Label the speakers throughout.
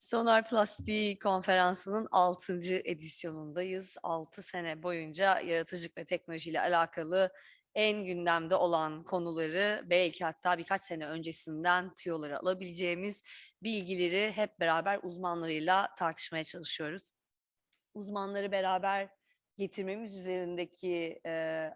Speaker 1: Sonar Plastik Konferansı'nın 6. edisyonundayız. 6 sene boyunca yaratıcılık ve teknolojiyle alakalı en gündemde olan konuları, belki hatta birkaç sene öncesinden tüyoları alabileceğimiz bilgileri hep beraber uzmanlarıyla tartışmaya çalışıyoruz. Uzmanları beraber getirmemiz üzerindeki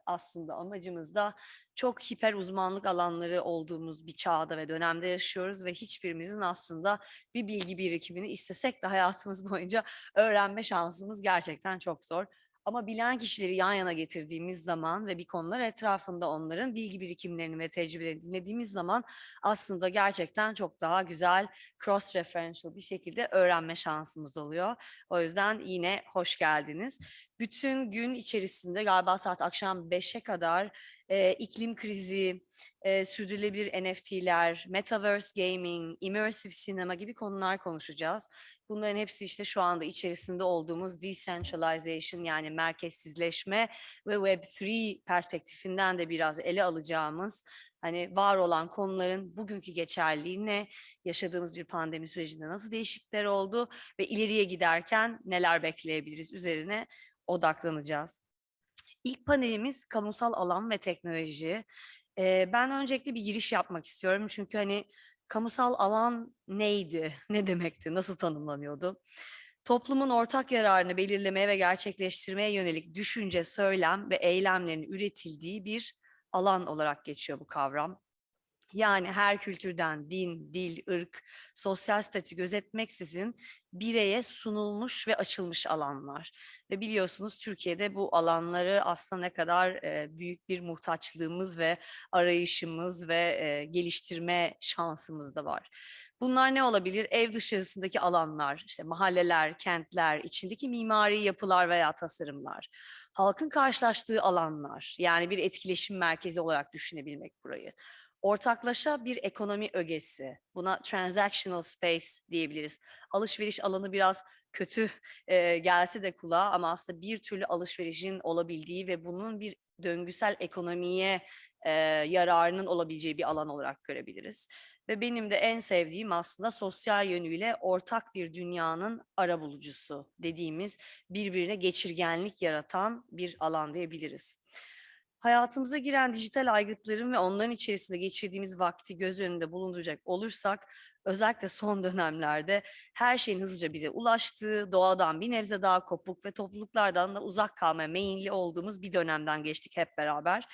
Speaker 1: aslında amacımız da çok hiper uzmanlık alanları olduğumuz bir çağda ve dönemde yaşıyoruz ve hiçbirimizin aslında bir bilgi birikimini istesek de hayatımız boyunca öğrenme şansımız gerçekten çok zor. Ama bilen kişileri yan yana getirdiğimiz zaman ve bir konular etrafında onların bilgi birikimlerini ve tecrübelerini dinlediğimiz zaman aslında gerçekten çok daha güzel cross-referential bir şekilde öğrenme şansımız oluyor. O yüzden yine hoş geldiniz. Bütün gün içerisinde galiba saat akşam 5'e kadar iklim krizi, sürdürülebilir NFT'ler, metaverse gaming, immersive sinema gibi konular konuşacağız. Bunların hepsi işte şu anda içerisinde olduğumuz decentralization, yani merkezsizleşme ve Web3 perspektifinden de biraz ele alacağımız, hani var olan konuların bugünkü geçerliliği ne, yaşadığımız bir pandemi sürecinde nasıl değişiklikler oldu ve ileriye giderken neler bekleyebiliriz üzerine odaklanacağız. İlk panelimiz kamusal alan ve teknoloji. Ben öncelikle bir giriş yapmak istiyorum çünkü hani kamusal alan neydi, ne demekti, nasıl tanımlanıyordu? Toplumun ortak yararını belirlemeye ve gerçekleştirmeye yönelik düşünce, söylem ve eylemlerin üretildiği bir alan olarak geçiyor bu kavram. Yani her kültürden din, dil, ırk, sosyal statü gözetmeksizin bireye sunulmuş ve açılmış alanlar. Ve biliyorsunuz Türkiye'de bu alanları aslında ne kadar büyük bir muhtaçlığımız ve arayışımız ve geliştirme şansımız da var. Bunlar ne olabilir? Ev dışarısındaki alanlar, işte mahalleler, kentler, içindeki mimari yapılar veya tasarımlar. Halkın karşılaştığı alanlar, yani bir etkileşim merkezi olarak düşünebilmek burayı. Ortaklaşa bir ekonomi ögesi. Buna transactional space diyebiliriz. Alışveriş alanı biraz kötü gelse de kulağa, ama aslında bir türlü alışverişin olabildiği ve bunun bir döngüsel ekonomiye yararının olabileceği bir alan olarak görebiliriz. Ve benim de en sevdiğim aslında sosyal yönüyle ortak bir dünyanın arabulucusu dediğimiz, birbirine geçirgenlik yaratan bir alan diyebiliriz. Hayatımıza giren dijital aygıtların ve onların içerisinde geçirdiğimiz vakti göz önünde bulunduracak olursak, özellikle son dönemlerde her şeyin hızlıca bize ulaştığı, doğadan bir nebze daha kopuk ve topluluklardan da uzak kalmaya meyilli olduğumuz bir dönemden geçtik hep beraber.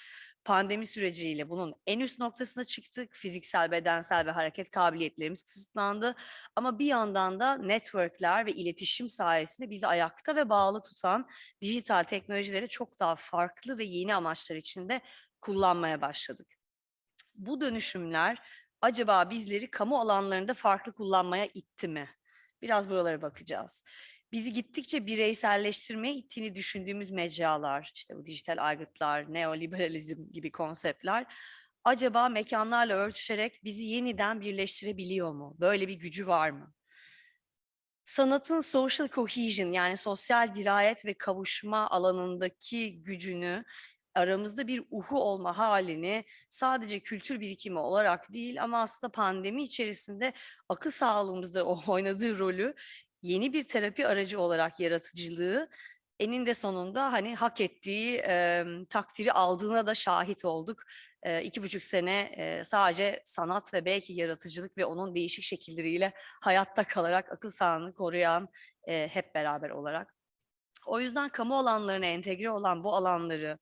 Speaker 1: Pandemi süreciyle bunun en üst noktasına çıktık. Fiziksel, bedensel ve hareket kabiliyetlerimiz kısıtlandı. Ama bir yandan da networkler ve iletişim sayesinde bizi ayakta ve bağlı tutan dijital teknolojileri çok daha farklı ve yeni amaçlar içinde kullanmaya başladık. Bu dönüşümler acaba bizleri kamu alanlarında farklı kullanmaya itti mi? Biraz buralara bakacağız. Bizi gittikçe bireyselleştirmeye ittiğini düşündüğümüz mecralar, işte bu dijital aygıtlar, neoliberalizm gibi konseptler, acaba mekanlarla örtüşerek bizi yeniden birleştirebiliyor mu? Böyle bir gücü var mı? Sanatın social cohesion, yani sosyal dirayet ve kavuşma alanındaki gücünü, aramızda bir uhu olma halini sadece kültür birikimi olarak değil, ama aslında pandemi içerisinde akıl sağlığımızda oynadığı rolü yeni bir terapi aracı olarak yaratıcılığı eninde sonunda hani hak ettiği takdiri aldığına da şahit olduk. 2,5 sene sadece sanat ve belki yaratıcılık ve onun değişik şekilleriyle hayatta kalarak akıl sağlığını koruyan hep beraber olarak. O yüzden kamu alanlarına entegre olan bu alanları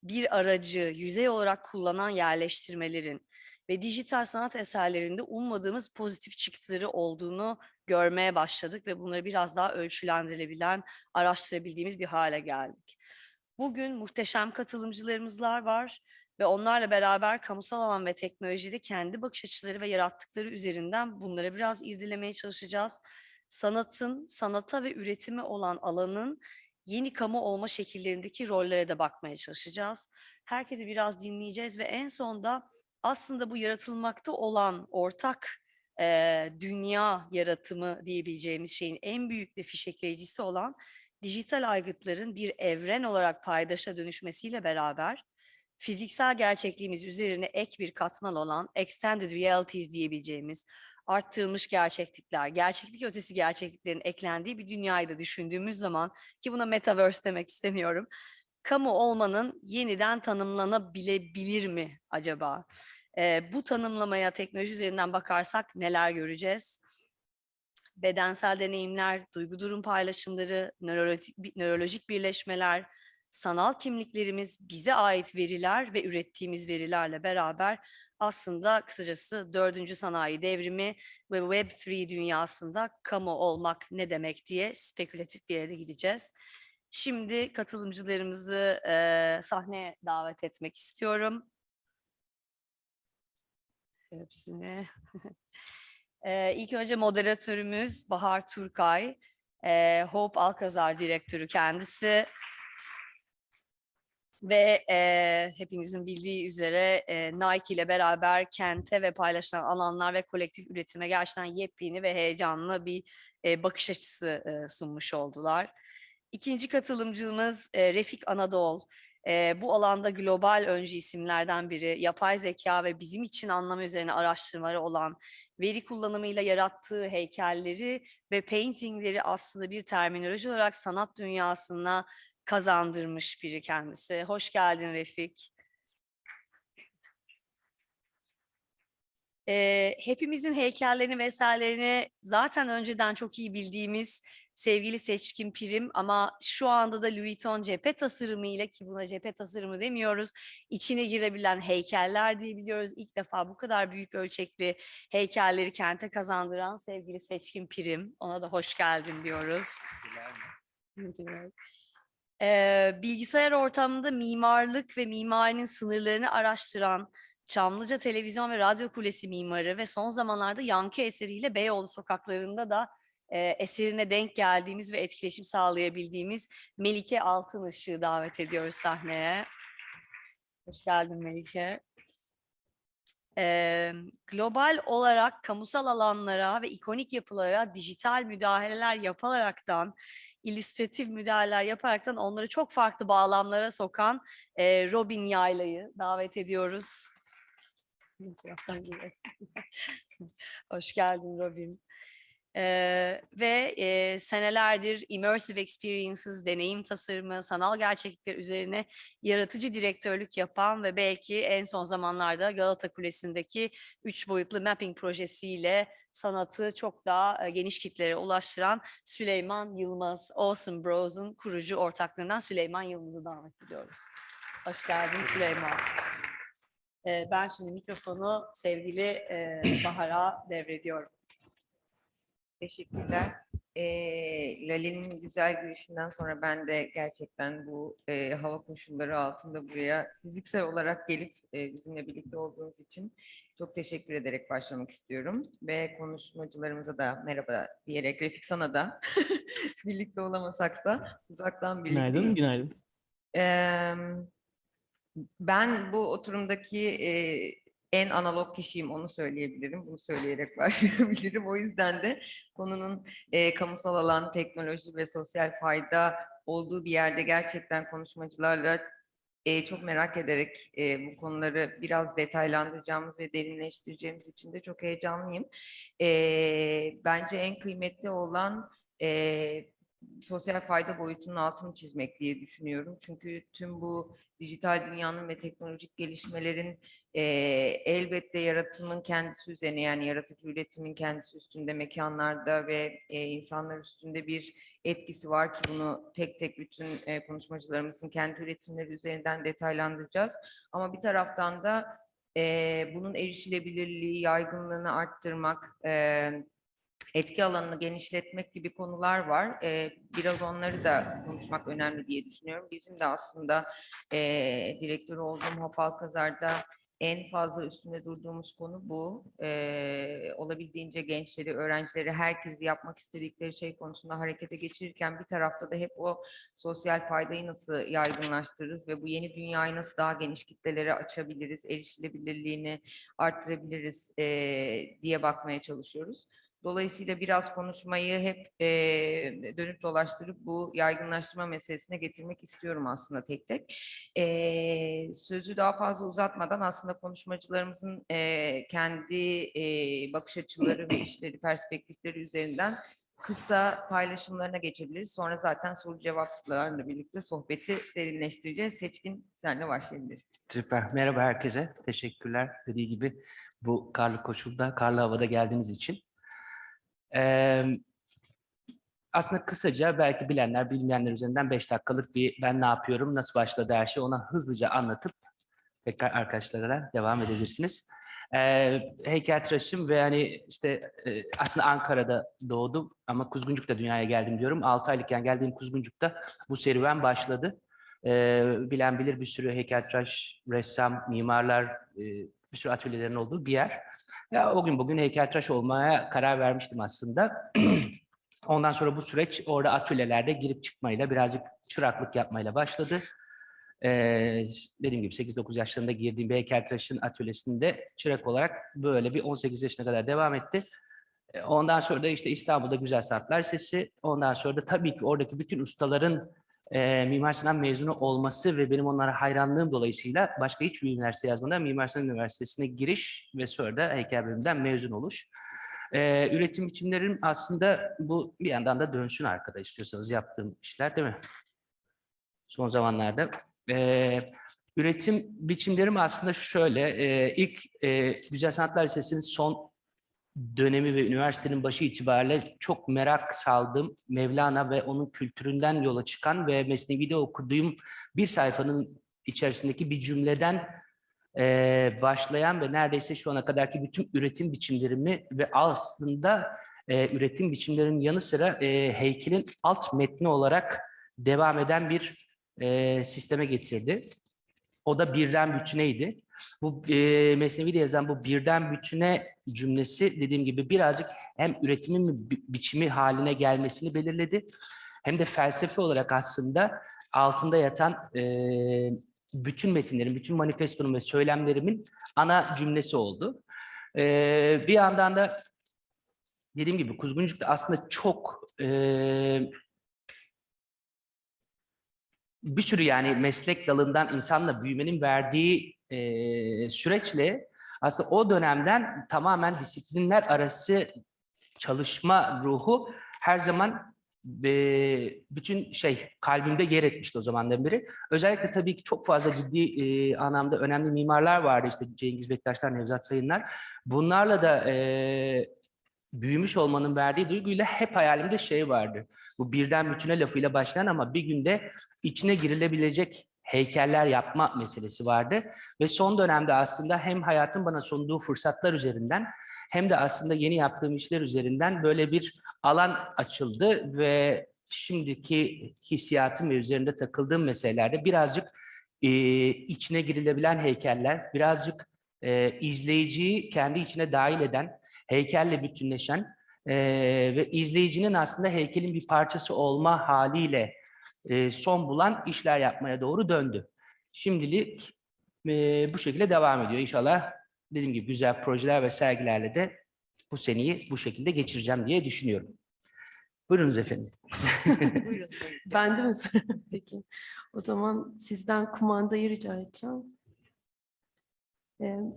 Speaker 1: bir aracı yüzey olarak kullanan yerleştirmelerin ve dijital sanat eserlerinde ummadığımız pozitif çıktıları olduğunu görmeye başladık ve bunları biraz daha ölçülendirilebilen, araştırabildiğimiz bir hale geldik. Bugün muhteşem katılımcılarımızlar var ve onlarla beraber kamusal alan ve teknolojide kendi bakış açıları ve yarattıkları üzerinden bunları biraz irdelemeye çalışacağız. Sanatın, sanata ve üretime olan alanın yeni kamu olma şekillerindeki rollere de bakmaya çalışacağız. Herkesi biraz dinleyeceğiz ve en sonda aslında bu yaratılmakta olan ortak dünya yaratımı diyebileceğimiz şeyin en büyük ve fişekleyicisi olan dijital aygıtların bir evren olarak paydaşa dönüşmesiyle beraber fiziksel gerçekliğimiz üzerine ek bir katman olan extended realities diyebileceğimiz, arttırılmış gerçeklikler, gerçeklik ötesi gerçekliklerin eklendiği bir dünyayı da düşündüğümüz zaman, ki buna metaverse demek istemiyorum, kamu olmanın yeniden tanımlanabilebilir mi acaba? Bu tanımlamaya teknoloji üzerinden bakarsak neler göreceğiz? Bedensel deneyimler, duygu durum paylaşımları, nörolojik birleşmeler, sanal kimliklerimiz, bize ait veriler ve ürettiğimiz verilerle beraber aslında kısacası 4. sanayi devrimi ve Web3 dünyasında kamu olmak ne demek diye spekülatif bir yere gideceğiz. Şimdi katılımcılarımızı sahneye davet etmek istiyorum. Hepsini. İlk önce moderatörümüz Bahar Turkay, Hope Alkazar direktörü kendisi ve hepinizin bildiği üzere Nike ile beraber kente ve paylaşılan alanlar ve kolektif üretime gerçekten yepyeni ve heyecanlı bir bakış açısı sunmuş oldular. İkinci katılımcımız Refik Anadol. Bu alanda global öncü isimlerden biri, yapay zeka ve bizim için anlamı üzerine araştırmaları olan, veri kullanımıyla yarattığı heykelleri ve paintingleri aslında bir terminoloji olarak sanat dünyasına kazandırmış biri kendisi. Hoş geldin Refik. Hepimizin heykellerini vesairelerini zaten önceden çok iyi bildiğimiz sevgili Seçkin Pirim, ama şu anda da Louis Vuitton cephe tasarımıyla, ki buna cephe tasarımı demiyoruz, içine girebilen heykeller diyebiliyoruz. İlk defa bu kadar büyük ölçekli heykelleri kente kazandıran sevgili Seçkin Pirim. Ona da hoş geldin diyoruz. Bilgisayar ortamında mimarlık ve mimarinin sınırlarını araştıran Çamlıca Televizyon ve Radyo Kulesi mimarı ve son zamanlarda yankı eseriyle Beyoğlu sokaklarında da eserine denk geldiğimiz ve etkileşim sağlayabildiğimiz Melike Altınışık'ı davet ediyoruz sahneye. Hoş geldin Melike. Global olarak kamusal alanlara ve ikonik yapılara dijital müdahaleler yaparaktan, illüstratif müdahaleler yaparaktan onları çok farklı bağlamlara sokan Robin Yayla'yı davet ediyoruz. Hoş geldin Robin. Senelerdir immersive experiences, deneyim tasarımı, sanal gerçeklikler üzerine yaratıcı direktörlük yapan ve belki en son zamanlarda Galata Kulesi'ndeki 3 boyutlu mapping projesiyle sanatı çok daha geniş kitlere ulaştıran Süleyman Yılmaz, Awesome Bros'un kurucu ortaklığından Süleyman Yılmaz'ı davet ediyoruz. Hoş geldin Süleyman. Ben şimdi mikrofonu sevgili Bahar'a devrediyorum.
Speaker 2: Teşekkürler. Lale'nin güzel girişinden sonra ben de gerçekten bu hava koşulları altında buraya fiziksel olarak gelip bizimle birlikte olduğunuz için çok teşekkür ederek başlamak istiyorum. Ve konuşmacılarımıza da merhaba diyerek, Refik sana da birlikte olamasak da uzaktan birlikteyiz.
Speaker 3: Günaydın.
Speaker 2: Ben bu oturumdaki en analog kişiyim, onu söyleyebilirim. Bunu söyleyerek başlayabilirim. O yüzden de konunun kamusal alan, teknoloji ve sosyal fayda olduğu bir yerde gerçekten konuşmacılarla çok merak ederek bu konuları biraz detaylandıracağımız ve derinleştireceğimiz için de çok heyecanlıyım. Bence en kıymetli olan sosyal fayda boyutunun altını çizmek diye düşünüyorum. Çünkü tüm bu dijital dünyanın ve teknolojik gelişmelerin elbette yaratımın kendisi üzerine, yani yaratıcı üretimin kendisi üstünde, mekanlarda ve insanlar üstünde bir etkisi var ki bunu tek tek bütün konuşmacılarımızın kendi üretimleri üzerinden detaylandıracağız. Ama bir taraftan da bunun erişilebilirliği, yaygınlığını arttırmak, etki alanını genişletmek gibi konular var. Biraz onları da konuşmak önemli diye düşünüyorum. Bizim de aslında direktör olduğum Hope Alkazar'da en fazla üstünde durduğumuz konu bu. Olabildiğince gençleri, öğrencileri, herkesi yapmak istedikleri şey konusunda harekete geçirirken bir tarafta da hep o sosyal faydayı nasıl yaygınlaştırırız ve bu yeni dünyayı nasıl daha geniş kitlelere açabiliriz, erişilebilirliğini arttırabiliriz diye bakmaya çalışıyoruz. Dolayısıyla biraz konuşmayı hep dönüp dolaştırıp bu yaygınlaştırma meselesine getirmek istiyorum aslında tek tek. Sözü daha fazla uzatmadan aslında konuşmacılarımızın kendi bakış açıları ve işleri, perspektifleri üzerinden kısa paylaşımlarına geçebiliriz. Sonra zaten soru cevaplarla birlikte sohbeti derinleştireceğiz. Seçkin, senle başlayabiliriz.
Speaker 3: Süper. Merhaba herkese. Teşekkürler. Dediği gibi bu karlı koşulda, karlı havada geldiğiniz için. Ee, Aslında kısaca belki bilenler, bilmeyenler üzerinden 5 dakikalık bir ben ne yapıyorum, nasıl başladı her şey ona hızlıca anlatıp tekrar arkadaşlara devam edebilirsiniz. Heykeltıraşım ve hani işte aslında Ankara'da doğdum ama Kuzguncuk'ta dünyaya geldim diyorum. 6 aylıkken geldiğim Kuzguncuk'ta bu serüven başladı. Bilen bilir bir sürü heykeltıraş, ressam, mimarlar, bir sürü atölyelerin olduğu bir yer. Ya, o gün bugün heykeltıraş olmaya karar vermiştim aslında. Ondan sonra bu süreç orada atölyelerde girip çıkmayla, birazcık çıraklık yapmayla başladı. Dediğim gibi 8-9 yaşlarında girdiğim bir heykeltıraşın atölyesinde çırak olarak böyle bir 18 yaşına kadar devam etti. Ondan sonra da işte İstanbul'da Güzel Sanatlar Lisesi, ondan sonra da tabii ki oradaki bütün ustaların Mimar Sinan mezunu olması ve benim onlara hayranlığım dolayısıyla başka hiçbir üniversite yazmadan Mimar Sinan Üniversitesi'ne giriş ve sonra da heykel bölümünden mezun oluş. Üretim biçimlerim aslında bu bir yandan da dönsün arkada istiyorsanız yaptığım işler değil mi? Son zamanlarda. Üretim biçimlerim aslında şöyle, ilk Güzel Sanatlar Lisesi'nin son dönemi ve üniversitenin başı itibariyle çok merak saldığım Mevlana ve onun kültüründen yola çıkan ve Mesnevi'de okuduğum bir sayfanın içerisindeki bir cümleden başlayan ve neredeyse şu ana kadarki bütün üretim biçimlerimi ve aslında üretim biçimlerinin yanı sıra heykelin alt metni olarak devam eden bir sisteme getirdi. O da birden bütüneydi. Bu Mesnevi'de yazan bu birden bütüne cümlesi dediğim gibi birazcık hem üretimin biçimi haline gelmesini belirledi hem de felsefe olarak aslında altında yatan bütün metinlerin, bütün manifestonun ve söylemlerimin ana cümlesi oldu. Bir yandan da dediğim gibi Kuzguncuk'ta aslında çok bir sürü yani meslek dalından insanla büyümenin verdiği süreçle aslında o dönemden tamamen disiplinler arası çalışma ruhu her zaman bütün kalbimde yer etmişti o zamandan beri. Özellikle tabii ki çok fazla ciddi anlamda önemli mimarlar vardı işte Cengiz Bektaşlar, Nevzat Sayınlar. Bunlarla da büyümüş olmanın verdiği duyguyla hep hayalimde vardı. Bu birden bütüne lafıyla başlayan ama bir günde içine girilebilecek heykeller yapma meselesi vardı. Ve son dönemde aslında hem hayatın bana sunduğu fırsatlar üzerinden hem de aslında yeni yaptığım işler üzerinden böyle bir alan açıldı ve şimdiki hissiyatım ve üzerinde takıldığım meselelerde birazcık içine girilebilen heykeller, birazcık izleyiciyi kendi içine dahil eden, heykelle bütünleşen ve izleyicinin aslında heykelin bir parçası olma haliyle son bulan işler yapmaya doğru döndü. Şimdilik bu şekilde devam ediyor. İnşallah dediğim gibi güzel projeler ve sergilerle de bu seneyi bu şekilde geçireceğim diye düşünüyorum. Buyurunuz efendim.
Speaker 2: Buyurun.
Speaker 4: Ben de mi? Peki. O zaman sizden kumandayı rica edeceğim.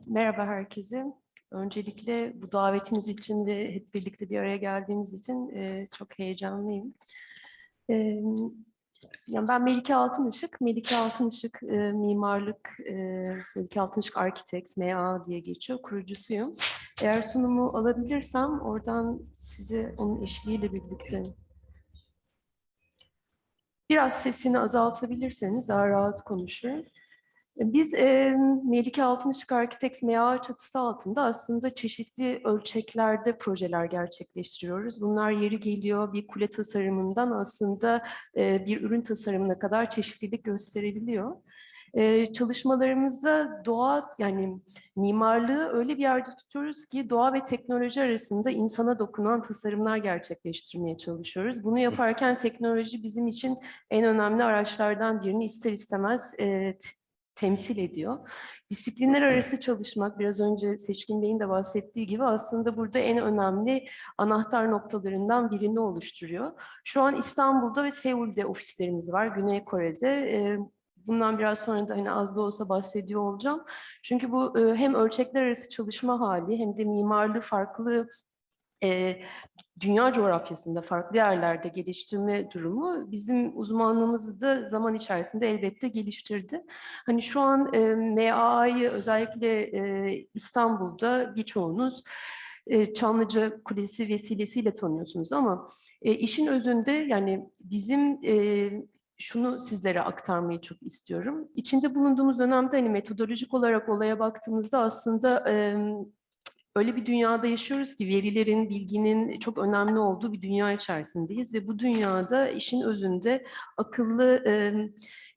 Speaker 4: Merhaba herkese. Öncelikle bu davetiniz için ve hep birlikte bir araya geldiğimiz için çok heyecanlıyım. Yani ben Melike Altınışık. Melike Altınışık mimarlık, Melike Altınışık Architects, MA diye geçiyor. Kurucusuyum. Eğer sunumu alabilirsem oradan size onun eşliğiyle birlikte biraz sesini azaltabilirseniz daha rahat konuşurum. Biz Melike Altınışık Architects MA çatısı altında aslında çeşitli ölçeklerde projeler gerçekleştiriyoruz. Bunlar yeri geliyor bir kule tasarımından aslında bir ürün tasarımına kadar çeşitlilik gösterebiliyor. Çalışmalarımızda doğa yani mimarlığı öyle bir yerde tutuyoruz ki doğa ve teknoloji arasında insana dokunan tasarımlar gerçekleştirmeye çalışıyoruz. Bunu yaparken teknoloji bizim için en önemli araçlardan birini ister istemez temsil ediyor. Disiplinler arası çalışmak, biraz önce Seçkin Bey'in de bahsettiği gibi aslında burada en önemli anahtar noktalarından birini oluşturuyor. Şu an İstanbul'da ve Seul'de ofislerimiz var, Güney Kore'de. Bundan biraz sonra da hani az da olsa bahsediyor olacağım. Çünkü bu hem ölçekler arası çalışma hali hem de mimarlığı farklı dünya coğrafyasında farklı yerlerde geliştirme durumu bizim uzmanlığımızı da zaman içerisinde elbette geliştirdi. Hani şu an MAA'yı özellikle İstanbul'da birçoğunuz Çamlıca Kulesi vesilesiyle tanıyorsunuz ama işin özünde yani bizim şunu sizlere aktarmayı çok istiyorum. İçinde bulunduğumuz dönemde hani metodolojik olarak olaya baktığımızda aslında öyle bir dünyada yaşıyoruz ki verilerin, bilginin çok önemli olduğu bir dünya içerisindeyiz ve bu dünyada işin özünde akıllı,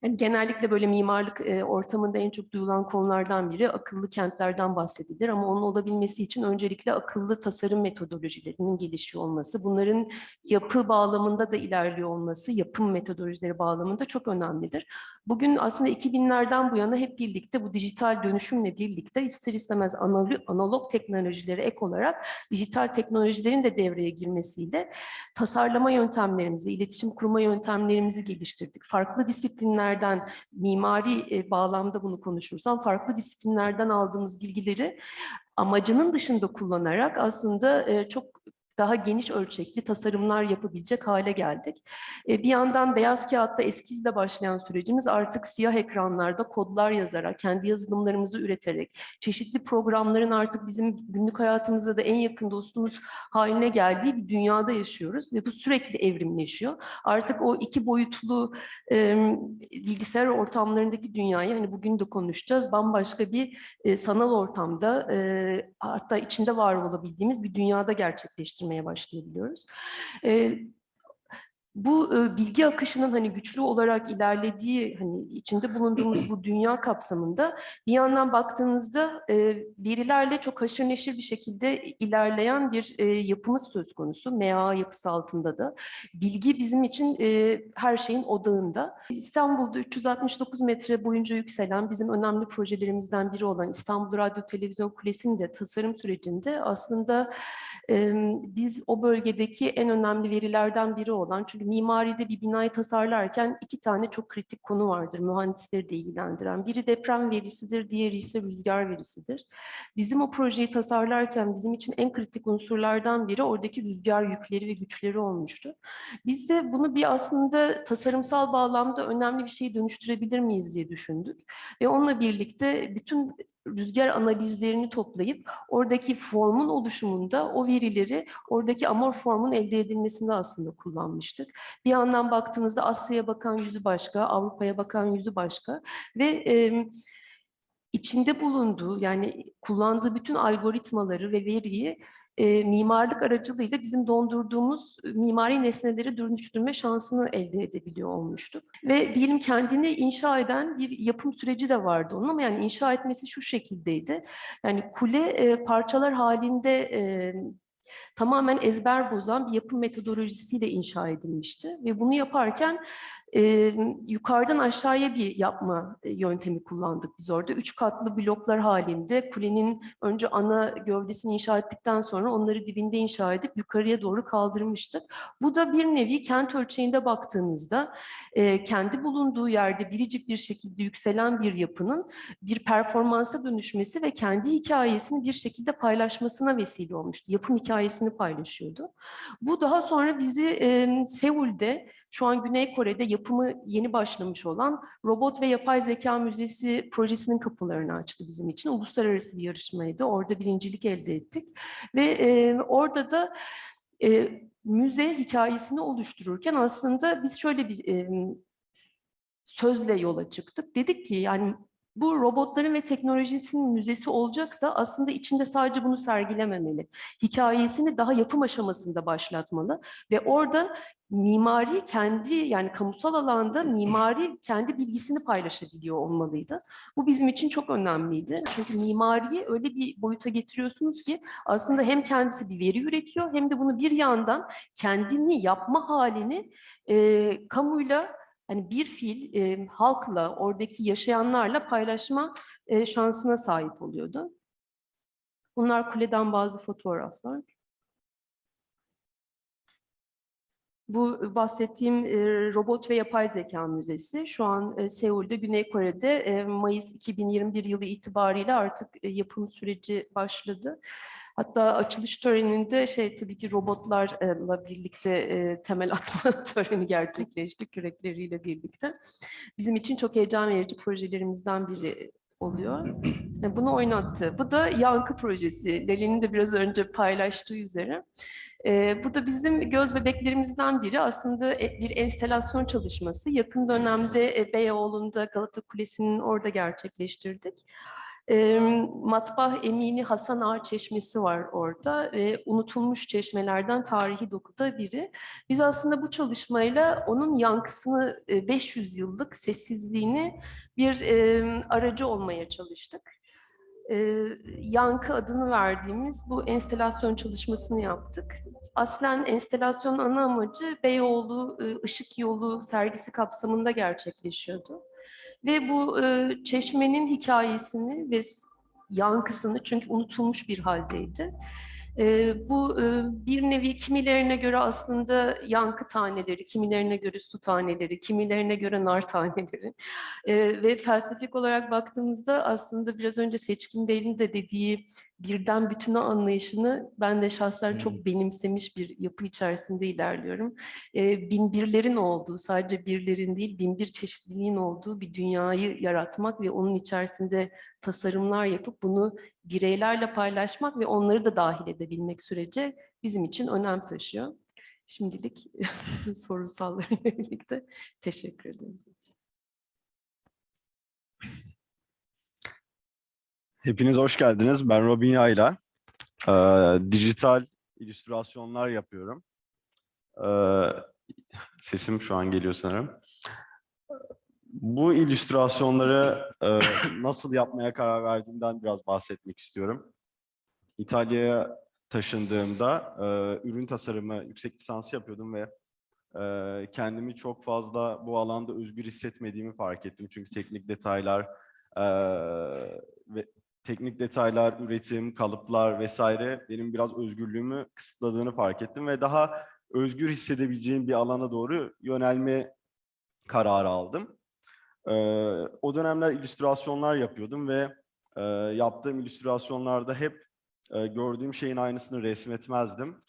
Speaker 4: yani genellikle böyle mimarlık ortamında en çok duyulan konulardan biri akıllı kentlerden bahsedilir ama onun olabilmesi için öncelikle akıllı tasarım metodolojilerinin gelişiyor olması, bunların yapı bağlamında da ilerliyor olması, yapım metodolojileri bağlamında çok önemlidir. Bugün aslında 2000'lerden bu yana hep birlikte bu dijital dönüşümle birlikte ister istemez analog teknolojilere ek olarak dijital teknolojilerin de devreye girmesiyle tasarlama yöntemlerimizi, iletişim kurma yöntemlerimizi geliştirdik. Farklı disiplinlerden, mimari bağlamda bunu konuşursam, farklı disiplinlerden aldığımız bilgileri amacının dışında kullanarak aslında çok daha geniş ölçekli tasarımlar yapabilecek hale geldik. Bir yandan beyaz kağıtta eskizle başlayan sürecimiz artık siyah ekranlarda kodlar yazarak, kendi yazılımlarımızı üreterek, çeşitli programların artık bizim günlük hayatımızda da en yakın dostumuz haline geldiği bir dünyada yaşıyoruz ve bu sürekli evrimleşiyor. Artık o iki boyutlu bilgisayar ortamlarındaki dünyayı, hani bugün de konuşacağız, bambaşka bir sanal ortamda hatta içinde var olabildiğimiz bir dünyada gerçekleştirmeye başlayabiliyoruz. Bu bilgi akışının hani güçlü olarak ilerlediği, hani içinde bulunduğumuz bu dünya kapsamında bir yandan baktığınızda verilerle çok haşır neşir bir şekilde ilerleyen bir yapımız söz konusu. MAA yapısı altında da. Bilgi bizim için her şeyin odağında. İstanbul'da 369 metre boyunca yükselen bizim önemli projelerimizden biri olan İstanbul Radyo Televizyon Kulesi'nin de tasarım sürecinde aslında biz o bölgedeki en önemli verilerden biri olan, çünkü mimaride bir binayı tasarlarken iki tane çok kritik konu vardır mühendisleri de ilgilendiren. Biri deprem verisidir, diğeri ise rüzgar verisidir. Bizim o projeyi tasarlarken bizim için en kritik unsurlardan biri oradaki rüzgar yükleri ve güçleri olmuştu. Biz de bunu bir aslında tasarımsal bağlamda önemli bir şeye dönüştürebilir miyiz diye düşündük. Ve onunla birlikte bütün rüzgar analizlerini toplayıp oradaki formun oluşumunda o verileri oradaki amorf formun elde edilmesinde aslında kullanmıştık. Bir yandan baktığınızda Asya'ya bakan yüzü başka, Avrupa'ya bakan yüzü başka ve içinde bulunduğu, yani kullandığı bütün algoritmaları ve veriyi mimarlık aracılığıyla bizim dondurduğumuz mimari nesneleri dönüştürme şansını elde edebiliyor olmuştuk. Ve diyelim kendini inşa eden bir yapım süreci de vardı onun, ama yani inşa etmesi şu şekildeydi. Yani kule parçalar halinde tamamen ezber bozan bir yapım metodolojisiyle inşa edilmişti. Ve bunu yaparken yukarıdan aşağıya bir yapma yöntemi kullandık biz orada. 3 katlı bloklar halinde kulenin önce ana gövdesini inşa ettikten sonra onları dibinde inşa edip yukarıya doğru kaldırmıştık. Bu da bir nevi kent ölçeğinde baktığınızda kendi bulunduğu yerde biricik bir şekilde yükselen bir yapının bir performansa dönüşmesi ve kendi hikayesini bir şekilde paylaşmasına vesile olmuştu. Yapım hikayesini paylaşıyordu. Bu daha sonra bizi Seul'de, şu an Güney Kore'de yapımı yeni başlamış olan Robot ve Yapay Zeka Müzesi projesinin kapılarını açtı bizim için. Uluslararası bir yarışmaydı. Orada birincilik elde ettik. Ve orada da müze hikayesini oluştururken aslında biz şöyle bir sözle yola çıktık. Dedik ki yani bu robotların ve teknolojisinin müzesi olacaksa aslında içinde sadece bunu sergilememeli. Hikayesini daha yapım aşamasında başlatmalı ve orada mimari kendi, yani kamusal alanda mimari kendi bilgisini paylaşabiliyor olmalıydı. Bu bizim için çok önemliydi. Çünkü mimariyi öyle bir boyuta getiriyorsunuz ki aslında hem kendisi bir veri üretiyor hem de bunu bir yandan kendini yapma halini kamuyla hani bir fil halkla, oradaki yaşayanlarla paylaşma şansına sahip oluyordu. Bunlar kuleden bazı fotoğraflar. Bu bahsettiğim Robot ve Yapay Zeka Müzesi şu an Seul'de, Güney Kore'de Mayıs 2021 yılı itibariyle artık yapım süreci başladı. Hatta açılış töreninde tabii ki robotlarla birlikte temel atma töreni gerçekleşti, kürekleriyle birlikte. Bizim için çok heyecan verici projelerimizden biri oluyor. Bunu oynattı. Bu da Yankı projesi. Leli'nin de biraz önce paylaştığı üzere. Bu da bizim göz bebeklerimizden biri. Aslında bir enstelasyon çalışması. Yakın dönemde Beyoğlu'nda Galata Kulesi'nin orada gerçekleştirdik. Matbah Emini Hasan Ağa Çeşmesi var orada. Unutulmuş çeşmelerden tarihi dokuda biri. Biz aslında bu çalışmayla onun yankısını, 500 yıllık sessizliğini bir aracı olmaya çalıştık. Yankı adını verdiğimiz bu enstelasyon çalışmasını yaptık. Aslen enstelasyonun ana amacı Beyoğlu Işık Yolu sergisi kapsamında gerçekleşiyordu. Ve bu çeşmenin hikayesini ve yankısını, çünkü unutulmuş bir haldeydi. Bu bir nevi kimilerine göre aslında yankı taneleri, kimilerine göre su taneleri, kimilerine göre nar taneleri. Ve felsefik olarak baktığımızda aslında biraz önce Seçkin Bey'in de dediği birden bütüne anlayışını ben de şahsen çok benimsemiş bir yapı içerisinde ilerliyorum. Binbirlerin olduğu, sadece birlerin değil, binbir çeşitliliğin olduğu bir dünyayı yaratmak ve onun içerisinde tasarımlar yapıp bunu bireylerle paylaşmak ve onları da dahil edebilmek süreci bizim için önem taşıyor. Şimdilik bütün sorusallarla birlikte teşekkür ederim.
Speaker 5: Hepiniz hoş geldiniz. Ben Robin Yayla. Dijital illüstrasyonlar yapıyorum. Sesim şu an geliyor sanırım. Bu illüstrasyonları nasıl yapmaya karar verdiğimden biraz bahsetmek istiyorum. İtalya'ya taşındığımda ürün tasarımı yüksek lisans yapıyordum ve kendimi çok fazla bu alanda özgür hissetmediğimi fark ettim. Çünkü teknik detaylar, üretim, kalıplar vesaire benim biraz özgürlüğümü kısıtladığını fark ettim ve daha özgür hissedebileceğim bir alana doğru yönelme kararı aldım. O dönemler illüstrasyonlar yapıyordum ve yaptığım illüstrasyonlarda hep gördüğüm şeyin aynısını resmetmezdim.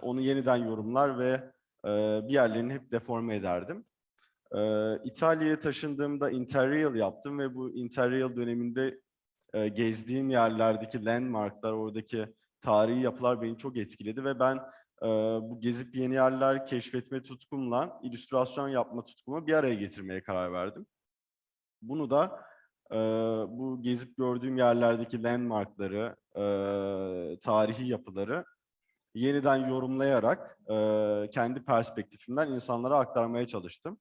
Speaker 5: Onu yeniden yorumlar ve bir yerlerini hep deforme ederdim. İtalya'ya taşındığımda Interrail yaptım ve bu Interrail döneminde gezdiğim yerlerdeki landmarklar, oradaki tarihi yapılar beni çok etkiledi ve ben bu gezip yeni yerler keşfetme tutkumla illüstrasyon yapma tutkumu bir araya getirmeye karar verdim. Bunu da bu gezip gördüğüm yerlerdeki landmarkları, tarihi yapıları yeniden yorumlayarak kendi perspektifimden insanlara aktarmaya çalıştım.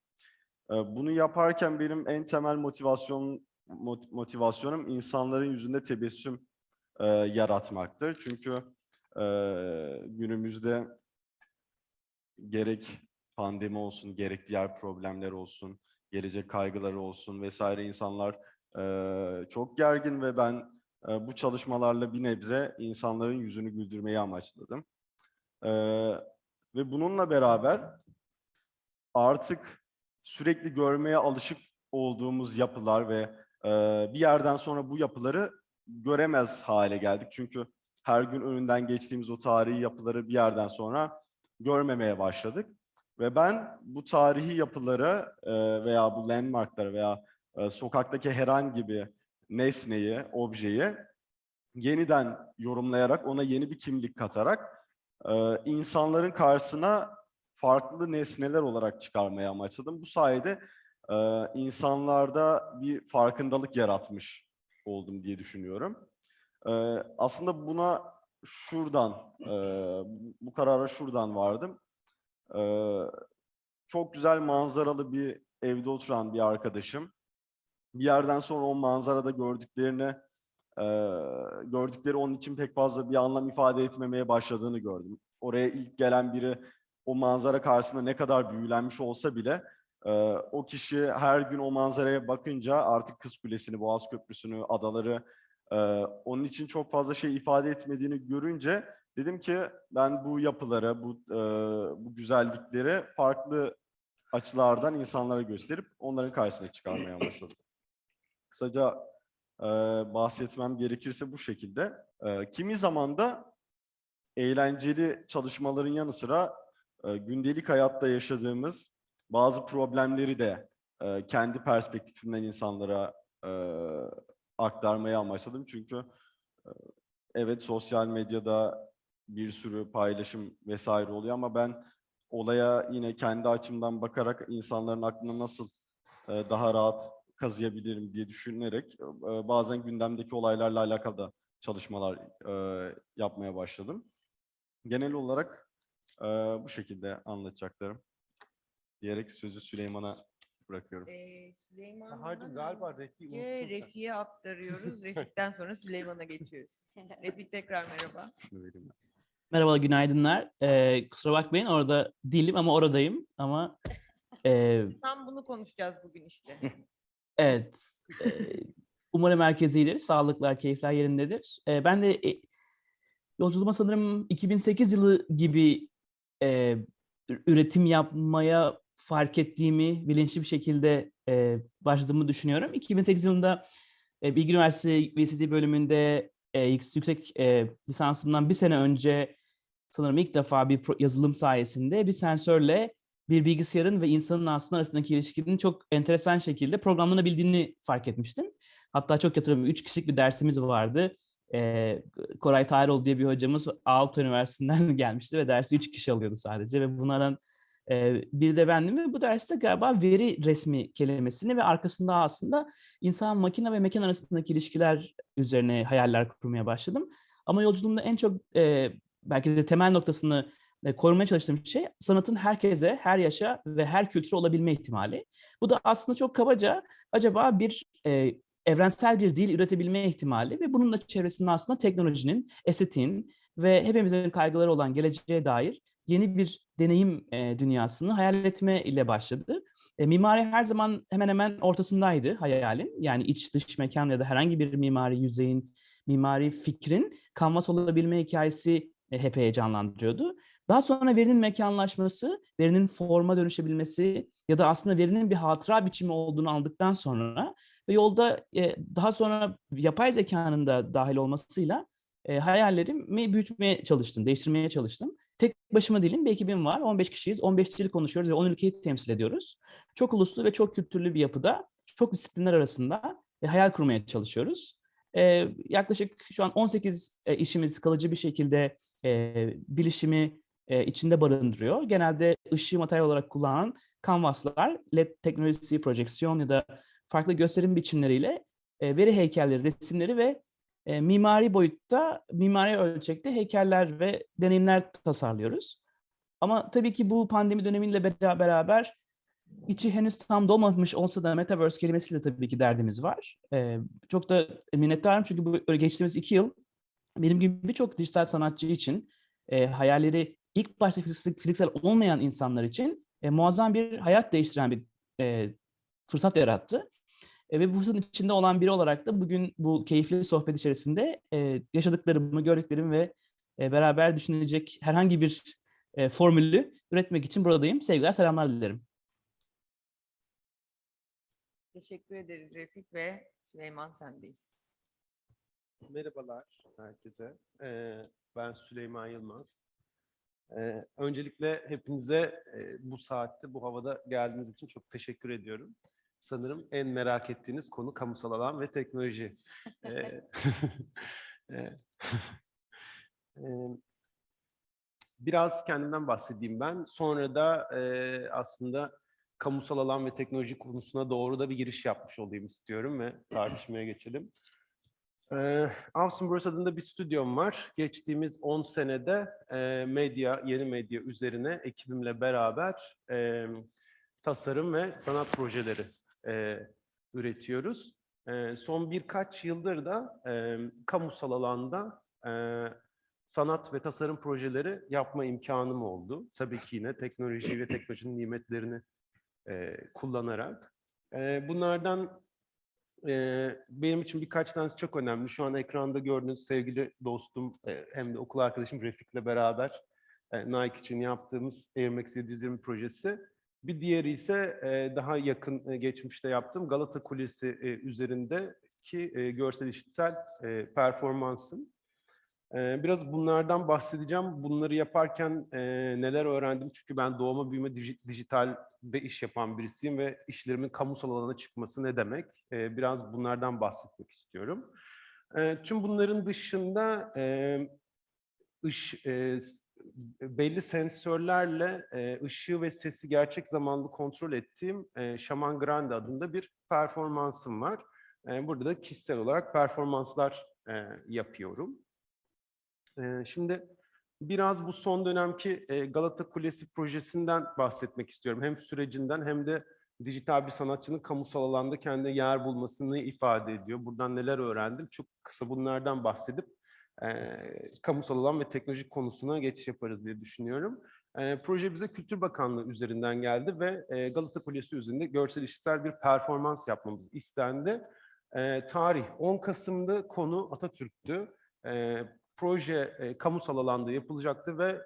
Speaker 5: Bunu yaparken benim en temel motivasyonum insanların yüzünde tebessüm yaratmaktır. Çünkü günümüzde gerek pandemi olsun, gerek diğer problemler olsun, gelecek kaygıları olsun vesaire insanlar çok gergin ve ben bu çalışmalarla bir nebze insanların yüzünü güldürmeyi amaçladım. Ve bununla beraber artık sürekli görmeye alışık olduğumuz yapılar ve bir yerden sonra bu yapıları göremez hale geldik. Çünkü her gün önünden geçtiğimiz o tarihi yapıları bir yerden sonra görmemeye başladık. Ve ben bu tarihi yapıları veya bu landmarkları veya sokaktaki herhangi bir nesneyi, objeyi yeniden yorumlayarak, ona yeni bir kimlik katarak insanların karşısına farklı nesneler olarak çıkarmaya amaçladım. Bu sayede insanlarda bir farkındalık yaratmış oldum diye düşünüyorum. Aslında buna bu karara şuradan vardım. Çok güzel manzaralı bir evde oturan bir arkadaşım. Bir yerden sonra o manzarada gördükleri onun için pek fazla bir anlam ifade etmemeye başladığını gördüm. Oraya ilk gelen biri o manzara karşısında ne kadar büyülenmiş olsa bile O kişi her gün o manzaraya bakınca artık Kız Kulesi'ni, Boğaz Köprüsü'nü, adaları onun için çok fazla şey ifade etmediğini görünce dedim ki ben bu yapıları, bu güzellikleri farklı açılardan insanlara gösterip onların karşısına çıkarmaya başladım. Kısaca bahsetmem gerekirse bu şekilde. Kimi zaman da eğlenceli çalışmaların yanı sıra gündelik hayatta yaşadığımız bazı problemleri de kendi perspektifimden insanlara aktarmaya amaçladım. Çünkü evet, sosyal medyada bir sürü paylaşım vesaire oluyor ama ben olaya yine kendi açımdan bakarak insanların aklına nasıl daha rahat kazıyabilirim diye düşünerek bazen gündemdeki olaylarla alakalı da çalışmalar yapmaya başladım. Genel olarak bu şekilde anlatacaklarım diyerek sözü Süleyman'a bırakıyorum.
Speaker 2: Süleyman'dan
Speaker 6: galiba
Speaker 2: önce
Speaker 6: Refik'i unuttun sen.
Speaker 2: Refik'e aktarıyoruz. Refik'ten sonra Süleyman'a geçiyoruz. Refik tekrar merhaba.
Speaker 5: Şunu vereyim ben.
Speaker 6: Merhaba, günaydınlar. Kusura bakmayın, orada değilim ama oradayım. Ama
Speaker 2: Tam bunu konuşacağız bugün işte.
Speaker 6: evet, umarım herkes iyidir, sağlıklar, keyifler yerindedir. Ben de yolculuğuma sanırım 2008 yılı gibi üretim yapmaya fark ettiğimi, bilinçli bir şekilde başladığımı düşünüyorum. 2008 yılında Bilgi Üniversitesi VCD bölümünde yüksek lisansımdan bir sene önce sanırım ilk defa bir yazılım sayesinde bir sensörle bir bilgisayarın ve insanın aslında arasındaki ilişkinin çok enteresan şekilde programlanabildiğini fark etmiştim. Hatta çok hatırlıyorum, 3 kişilik bir dersimiz vardı. Koray Tahiroğlu diye bir hocamız Aalto Üniversitesi'nden gelmişti ve dersi 3 kişi alıyordu sadece ve bunlardan biri de bendim ve bu derste galiba veri resmi kelimesini ve arkasında aslında insan, makine ve mekan arasındaki ilişkiler üzerine hayaller kurmaya başladım. Ama yolculuğumda en çok belki de temel noktasını korumaya çalıştığım şey sanatın herkese, her yaşa ve her kültüre olabilme ihtimali. Bu da aslında çok kabaca acaba bir evrensel bir dil üretebilme ihtimali ve bunun da çevresinde aslında teknolojinin, estetiğin ve hepimizin kaygıları olan geleceğe dair yeni bir deneyim dünyasını hayal etme ile başladı. Mimari her zaman hemen hemen ortasındaydı hayalin. Yani iç dış mekan ya da herhangi bir mimari yüzeyin, mimari fikrin kanvas olabilme hikayesi hep heyecanlandırıyordu. Daha sonra verinin mekanlaşması, verinin forma dönüşebilmesi ya da aslında verinin bir hatıra biçimi olduğunu aldıktan sonra ve yolda daha sonra yapay zekanın da dahil olmasıyla hayallerimi büyütmeye çalıştım, değiştirmeye çalıştım. Tek başıma değilim, bir ekibim var. 15 kişiyiz, 15 dil konuşuyoruz ve 10 ülkeyi temsil ediyoruz. Çok uluslu ve çok kültürlü bir yapıda, çok disiplinler arasında hayal kurmaya çalışıyoruz. Yaklaşık şu an 18 işimiz kalıcı bir şekilde bilişimi içinde barındırıyor. Genelde ışığı materyal olarak kullanan kanvaslar, LED teknolojisi, projeksiyon ya da farklı gösterim biçimleriyle veri heykelleri, resimleri ve mimari boyutta, mimari ölçekte heykeller ve deneyimler tasarlıyoruz. Ama tabii ki bu pandemi dönemiyle beraber içi henüz tam dolmamış olsa da Metaverse kelimesiyle tabii ki derdimiz var. Çok da minnettarım çünkü bu geçtiğimiz 2 yıl benim gibi birçok dijital sanatçı için hayalleri ilk başta fiziksel olmayan insanlar için muazzam bir hayat değiştiren bir fırsat yarattı. Ve bu fırsatın içinde olan biri olarak da bugün bu keyifli sohbet içerisinde yaşadıklarımı, gördüklerimi ve beraber düşünecek herhangi bir formülü üretmek için buradayım. Sevgiler, selamlar dilerim.
Speaker 2: Teşekkür ederiz Refik ve Süleyman, sendeyiz.
Speaker 7: Merhabalar herkese. Ben Süleyman Yılmaz. Öncelikle hepinize bu saatte, bu havada geldiğiniz için çok teşekkür ediyorum. Sanırım en merak ettiğiniz konu kamusal alan ve teknoloji. Biraz kendimden bahsedeyim ben. Sonra da aslında kamusal alan ve teknoloji konusuna doğru da bir giriş yapmış olayım istiyorum ve tartışmaya geçelim. Awesome adında bir stüdyom var. Geçtiğimiz 10 senede yeni medya üzerine ekibimle beraber tasarım ve sanat projeleri üretiyoruz. Son birkaç yıldır da kamusal alanda sanat ve tasarım projeleri yapma imkanım oldu. Tabii ki yine teknoloji ve teknolojinin nimetlerini kullanarak. Bunlardan benim için birkaç tanesi çok önemli. Şu an ekranda gördüğünüz sevgili dostum hem de okul arkadaşım Refik'le beraber Nike için yaptığımız Air Max 720 projesi. Bir diğeri ise daha yakın geçmişte yaptığım Galata Kulesi üzerindeki görsel işitsel performansım. Biraz bunlardan bahsedeceğim. Bunları yaparken neler öğrendim? Çünkü ben doğma büyüme dijitalde iş yapan birisiyim ve işlerimin kamusal alana çıkması ne demek? Biraz bunlardan bahsetmek istiyorum. Tüm bunların dışında belli sensörlerle ışığı ve sesi gerçek zamanlı kontrol ettiğim Shaman Grande adında bir performansım var. Burada da kişisel olarak performanslar yapıyorum. Şimdi biraz bu son dönemki Galata Kulesi projesinden bahsetmek istiyorum. Hem sürecinden hem de dijital bir sanatçının kamusal alanda kendine yer bulmasını ifade ediyor. Buradan neler öğrendim? Çok kısa bunlardan bahsedip kamusal alan ve teknoloji konusuna geçiş yaparız diye düşünüyorum. Proje bize Kültür Bakanlığı üzerinden geldi ve Galata Kulesi üzerinde görsel işitsel bir performans yapmamız istendi. Tarih 10 Kasım'da, konu Atatürk'tü. Proje kamusal alanda yapılacaktı ve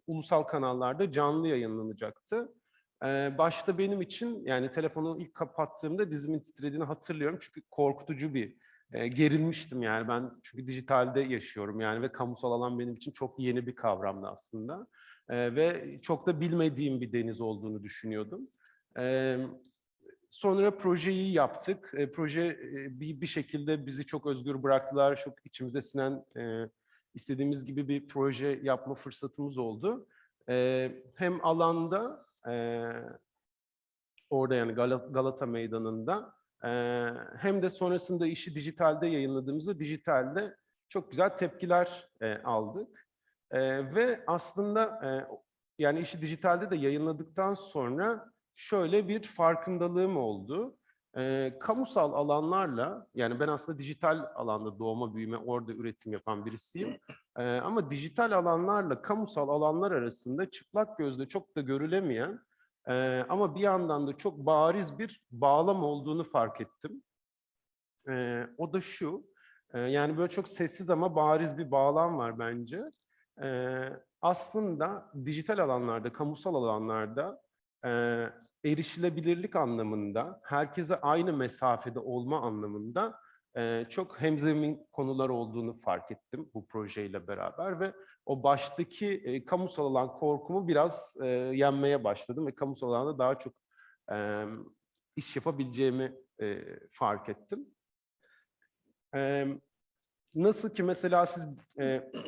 Speaker 7: ulusal kanallarda canlı yayınlanacaktı. Başta benim için, yani telefonu ilk kapattığımda dizimin titrediğini hatırlıyorum. Çünkü korkutucu bir, gerilmiştim yani ben, çünkü dijitalde yaşıyorum yani ve kamusal alan benim için çok yeni bir kavramdı aslında. Ve çok da bilmediğim bir deniz olduğunu düşünüyordum. Sonra projeyi yaptık. Proje bir şekilde bizi çok özgür bıraktılar. Çok içimize sinen, istediğimiz gibi bir proje yapma fırsatımız oldu. Hem alanda, orada yani Galata Meydanı'nda, hem de sonrasında işi dijitalde yayınladığımızda dijitalde çok güzel tepkiler aldık. Ve aslında yani işi dijitalde de yayınladıktan sonra şöyle bir farkındalığım oldu. Kamusal alanlarla, yani ben aslında dijital alanda doğma büyüme, orada üretim yapan birisiyim. Ama dijital alanlarla kamusal alanlar arasında çıplak gözle çok da görülemeyen ama bir yandan da çok bariz bir bağlam olduğunu fark ettim. O da şu, yani böyle çok sessiz ama bariz bir bağlam var bence. Aslında dijital alanlarda, kamusal alanlarda erişilebilirlik anlamında, herkese aynı mesafede olma anlamında çok hemzemin konular olduğunu fark ettim bu projeyle beraber ve o baştaki kamusal alan korkumu biraz yenmeye başladım ve kamusal alanda daha çok iş yapabileceğimi fark ettim. Nasıl ki mesela siz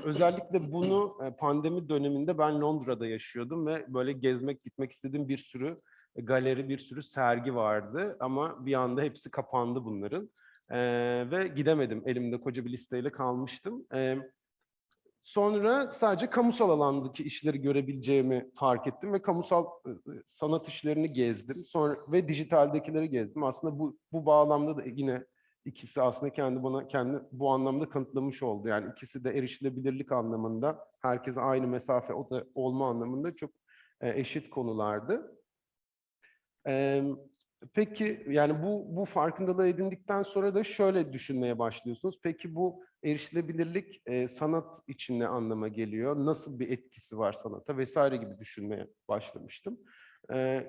Speaker 7: özellikle bunu pandemi döneminde ben Londra'da yaşıyordum ve böyle gezmek, gitmek istediğim bir sürü galeri, bir sürü sergi vardı ama bir anda hepsi kapandı bunların. Ve gidemedim. Elimde koca bir listeyle kalmıştım. Sonra sadece kamusal alandaki işleri görebileceğimi fark ettim ve kamusal sanat işlerini gezdim. Sonra ve dijitaldekileri gezdim. Aslında bu bağlamda da yine ikisi aslında kendi bu anlamda kanıtlamış oldu. Yani ikisi de erişilebilirlik anlamında, herkese aynı mesafe olma anlamında çok eşit konulardı. Peki yani bu farkındalığı edindikten sonra da şöyle düşünmeye başlıyorsunuz. Peki bu erişilebilirlik sanat için ne anlama geliyor? Nasıl bir etkisi var sanata vesaire gibi düşünmeye başlamıştım.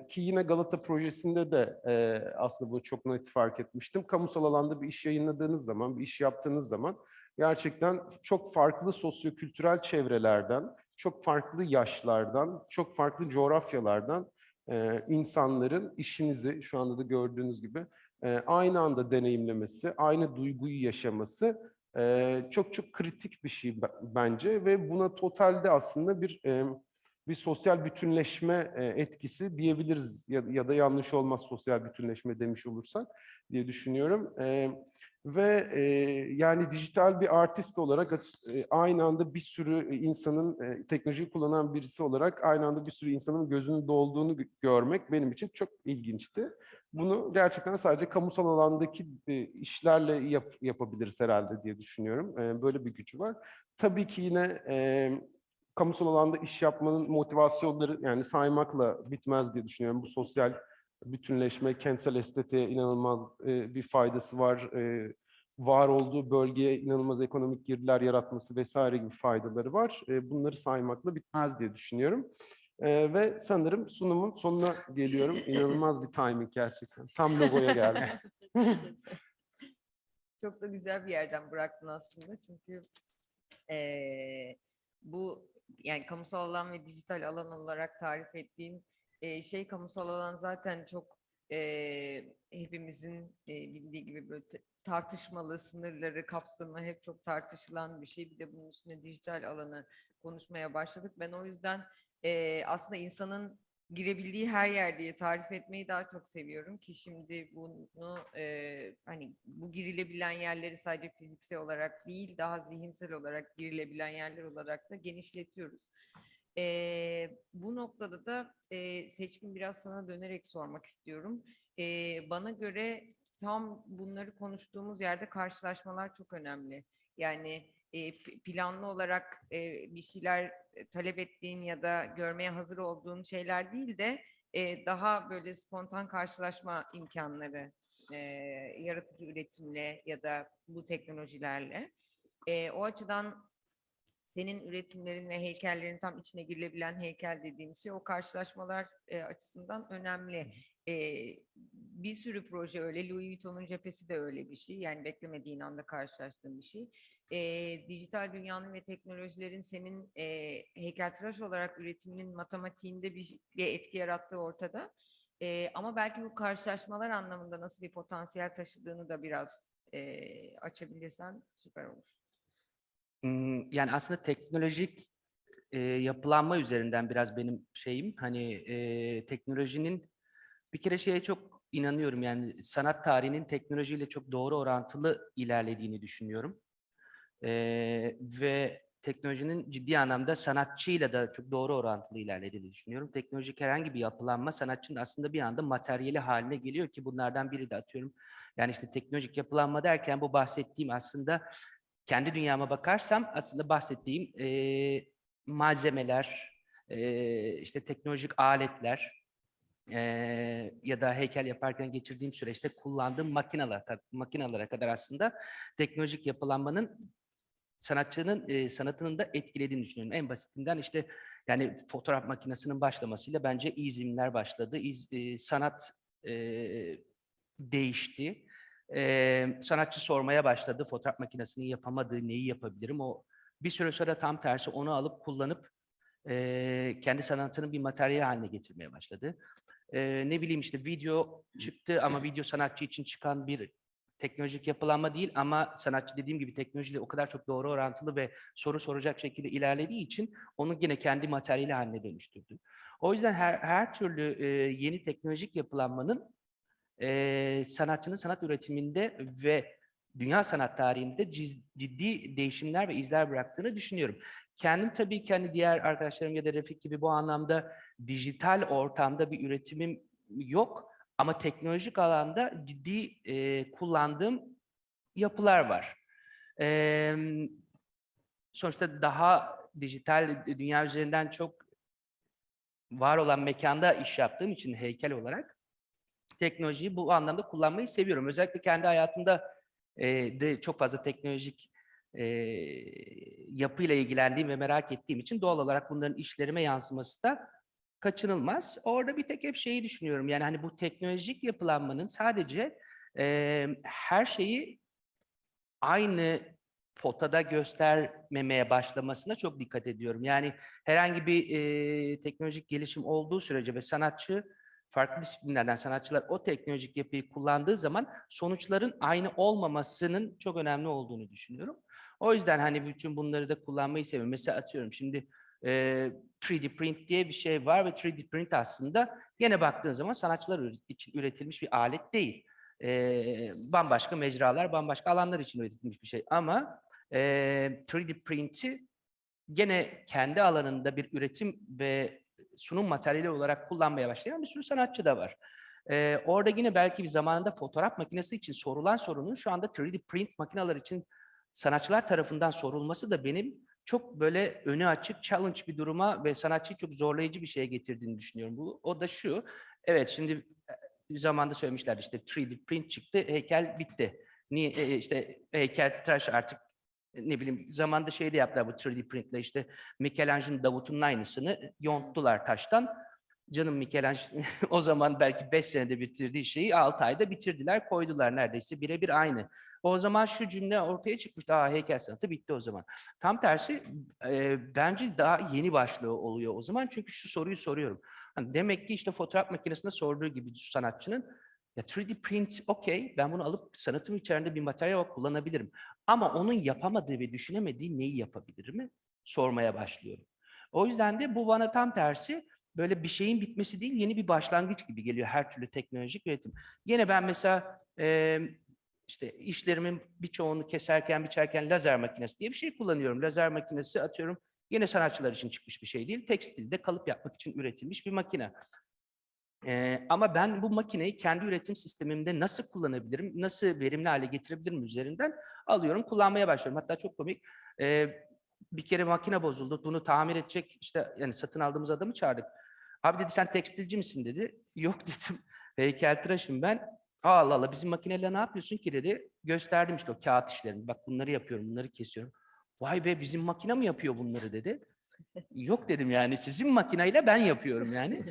Speaker 7: Ki yine Galata projesinde de aslında bunu çok net fark etmiştim. Kamusal alanda bir iş yayınladığınız zaman, bir iş yaptığınız zaman gerçekten çok farklı sosyokültürel çevrelerden, çok farklı yaşlardan, çok farklı coğrafyalardan insanların işinizi şu anda da gördüğünüz gibi aynı anda deneyimlemesi, aynı duyguyu yaşaması çok çok kritik bir şey bence ve buna totalde aslında bir sosyal bütünleşme etkisi diyebiliriz ya da yanlış olmaz sosyal bütünleşme demiş olursak diye düşünüyorum. Ve yani dijital bir artist olarak aynı anda bir sürü insanın, teknolojiyi kullanan birisi olarak aynı anda bir sürü insanın gözünün dolduğunu görmek benim için çok ilginçti. Bunu gerçekten sadece kamusal alandaki işlerle yapabiliriz herhalde diye düşünüyorum. Böyle bir gücü var. Tabii ki yine kamusal alanda iş yapmanın motivasyonları yani saymakla bitmez diye düşünüyorum. Bu sosyal bütünleşme, kentsel estetiğe inanılmaz bir faydası var. Var olduğu bölgeye inanılmaz ekonomik girdiler yaratması vesaire gibi faydaları var. Bunları saymakla bitmez diye düşünüyorum. Ve sanırım sunumun sonuna geliyorum. İnanılmaz bir timing gerçekten. Tam logoya geldi.
Speaker 2: Çok da güzel bir yerden bıraktın aslında çünkü bu yani kamusal alan ve dijital alan olarak tarif ettiğin şey kamusal alan zaten çok hepimizin bildiği gibi böyle tartışmalı sınırları kapsamı hep çok tartışılan bir şey. Bir de bunun üstüne dijital alanı konuşmaya başladık. Ben o yüzden aslında insanın girebildiği her yer diye tarif etmeyi daha çok seviyorum ki şimdi bunu hani bu girilebilen yerleri sadece fiziksel olarak değil daha zihinsel olarak girilebilen yerler olarak da genişletiyoruz. Bu noktada da Seçkin biraz sana dönerek sormak istiyorum. Bana göre tam bunları konuştuğumuz yerde karşılaşmalar çok önemli. Yani planlı olarak bir şeyler talep ettiğin ya da görmeye hazır olduğun şeyler değil de daha böyle spontan karşılaşma imkanları yaratıcı üretimle ya da bu teknolojilerle. O açıdan senin üretimlerin ve heykellerin tam içine girilebilen heykel dediğimiz şey o karşılaşmalar açısından önemli. Bir sürü proje öyle. Louis Vuitton'un cephesi de öyle bir şey. Yani beklemediğin anda karşılaştığın bir şey. Dijital dünyanın ve teknolojilerin senin heykeltıraş olarak üretiminin matematiğinde bir etki yarattığı ortada. Ama belki bu karşılaşmalar anlamında nasıl bir potansiyel taşıdığını da biraz açabilirsen süper olur.
Speaker 3: Yani aslında teknolojik yapılanma üzerinden biraz benim şeyim. Hani teknolojinin bir kere şeye çok inanıyorum. Yani sanat tarihinin teknolojiyle çok doğru orantılı ilerlediğini düşünüyorum. Ve teknolojinin ciddi anlamda sanatçıyla da çok doğru orantılı ilerlediğini düşünüyorum. Teknolojik herhangi bir yapılanma sanatçının aslında bir anda materyali haline geliyor ki bunlardan biri de atıyorum. Yani işte teknolojik yapılanma derken bu bahsettiğim aslında kendi dünyama bakarsam aslında bahsettiğim malzemeler, işte teknolojik aletler ya da heykel yaparken geçirdiğim süreçte kullandığım makinalara kadar aslında teknolojik yapılanmanın sanatçının sanatının da etkilediğini düşünüyorum. En basitinden işte yani fotoğraf makinesinin başlamasıyla bence izimler başladı. Sanat değişti. Sanatçı sormaya başladı. Fotoğraf makinesinin yapamadığı neyi yapabilirim? O bir süre sonra tam tersi onu alıp kullanıp kendi sanatının bir materyal haline getirmeye başladı. Ne bileyim işte video çıktı ama video sanatçı için çıkan bir teknolojik yapılanma değil ama sanatçı dediğim gibi teknolojiyle o kadar çok doğru orantılı ve soru soracak şekilde ilerlediği için onu yine kendi materyali haline dönüştürdü. O yüzden her türlü yeni teknolojik yapılanmanın sanatçının sanat üretiminde ve dünya sanat tarihinde ciddi değişimler ve izler bıraktığını düşünüyorum. Kendim tabii ki hani diğer arkadaşlarım ya da Refik gibi bu anlamda dijital ortamda bir üretimim yok ama teknolojik alanda ciddi kullandığım yapılar var. Sonuçta daha dijital dünya üzerinden çok var olan mekanda iş yaptığım için heykel olarak teknolojiyi bu anlamda kullanmayı seviyorum. Özellikle kendi hayatımda de çok fazla teknolojik yapıyla ilgilendiğim ve merak ettiğim için doğal olarak bunların işlerime yansıması da kaçınılmaz. Orada bir tek hep şeyi düşünüyorum. Yani hani bu teknolojik yapılanmanın sadece her şeyi aynı potada göstermemeye başlamasına çok dikkat ediyorum. Yani herhangi bir teknolojik gelişim olduğu sürece ve sanatçı farklı disiplinlerden sanatçılar o teknolojik yapıyı kullandığı zaman sonuçların aynı olmamasının çok önemli olduğunu düşünüyorum. O yüzden hani bütün bunları da kullanmayı seviyorum. Mesela atıyorum şimdi 3D print diye bir şey var ve 3D print aslında gene baktığın zaman sanatçılar için üretilmiş bir alet değil. Bambaşka mecralar, bambaşka alanlar için üretilmiş bir şey. Ama 3D print'i gene kendi alanında bir üretim ve sunum materyali olarak kullanmaya başlayan bir sürü sanatçı da var. Orada yine belki bir zamanında fotoğraf makinesi için sorulan sorunun şu anda 3D print makineler için sanatçılar tarafından sorulması da benim çok böyle önü açık, challenge bir duruma ve sanatçıyı çok zorlayıcı bir şeye getirdiğini düşünüyorum. O da şu, evet şimdi bir zamanda söylemişlerdi işte 3D print çıktı, heykel bitti. Niye işte heykeltıraş artık ne bileyim zamanda şey de yaptılar bu 3D printle işte Michelangelo'nun Davut'un aynısını yonttular taştan. Canım Michelangelo o zaman belki 5 senede bitirdiği şeyi 6 ayda bitirdiler, koydular neredeyse birebir aynı. O zaman şu cümle ortaya çıkmıştı. Heykel sanatı bitti o zaman. Tam tersi bence daha yeni başlığı oluyor o zaman. Çünkü şu soruyu soruyorum. Hani demek ki işte fotoğraf makinesinde sorduğu gibi sanatçının ya 3D print okey ben bunu alıp sanatım içerisinde bir materyal olarak kullanabilirim. Ama onun yapamadığı ve düşünemediği neyi yapabilir mi? Sormaya başlıyorum. O yüzden de bu bana tam tersi böyle bir şeyin bitmesi değil yeni bir başlangıç gibi geliyor her türlü teknolojik üretim. Yine ben mesela işte işlerimin birçoğunu keserken, biçerken lazer makinesi diye bir şey kullanıyorum. Lazer makinesi atıyorum yine sanatçılar için çıkmış bir şey değil. Tekstilde kalıp yapmak için üretilmiş bir makine. Ama ben bu makineyi kendi üretim sistemimde nasıl kullanabilirim, nasıl verimli hale getirebilirim üzerinden alıyorum, kullanmaya başlıyorum. Hatta çok komik, bir kere makine bozuldu, bunu tamir edecek işte yani satın aldığımız adamı çağırdık. Abi dedi sen tekstilci misin dedi. Yok dedim, heykeltıraşım ben. Allah Allah bizim makineyle ne yapıyorsun ki dedi. Gösterdim işte o kağıt işlerini. Bak bunları yapıyorum, bunları kesiyorum. Vay be bizim makine mi yapıyor bunları dedi. Yok dedim yani sizin makineyle ben yapıyorum yani.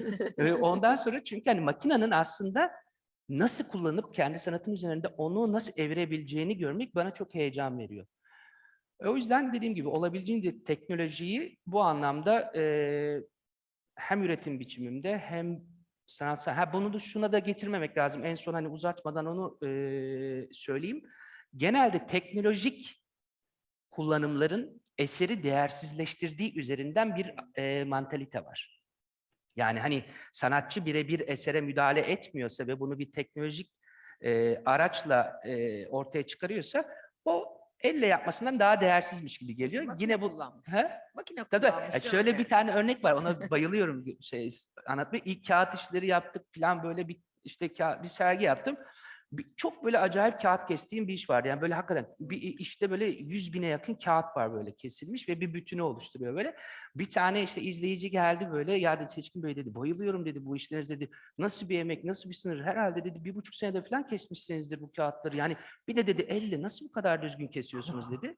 Speaker 3: Ondan sonra çünkü hani makinenin aslında nasıl kullanıp kendi sanatım üzerinde onu nasıl evirebileceğini görmek bana çok heyecan veriyor. O yüzden dediğim gibi olabildiğince teknolojiyi bu anlamda hem üretim biçimimde hem sanatsal... bunu da şuna da getirmemek lazım. En son hani uzatmadan onu söyleyeyim. Genelde teknolojik kullanımların eseri değersizleştirdiği üzerinden bir mantalite var. Yani hani sanatçı birebir esere müdahale etmiyorsa ve bunu bir teknolojik araçla ortaya çıkarıyorsa o elle yapmasından daha değersizmiş gibi geliyor.
Speaker 2: Makine
Speaker 3: Yine bu
Speaker 2: kullanmış.
Speaker 3: He?
Speaker 2: Makine
Speaker 3: Tabii.
Speaker 2: kullanmış.
Speaker 3: Şöyle bir tane örnek var. Ona bayılıyorum anlatmaya. İlk kağıt işleri yaptık falan böyle bir işte bir sergi yaptım. Çok böyle acayip kağıt kestiğim bir iş vardı. Yani böyle hakikaten bir işte böyle 100.000'e yakın kağıt var böyle kesilmiş ve bir bütünü oluşturuyor böyle. Bir tane işte izleyici geldi böyle ya dedi Seçkin Bey dedi bayılıyorum dedi bu işleriniz dedi. Nasıl bir emek nasıl bir sınır herhalde dedi 1,5 senede falan kesmişsinizdir bu kağıtları. Yani bir de dedi elle nasıl bu kadar düzgün kesiyorsunuz dedi.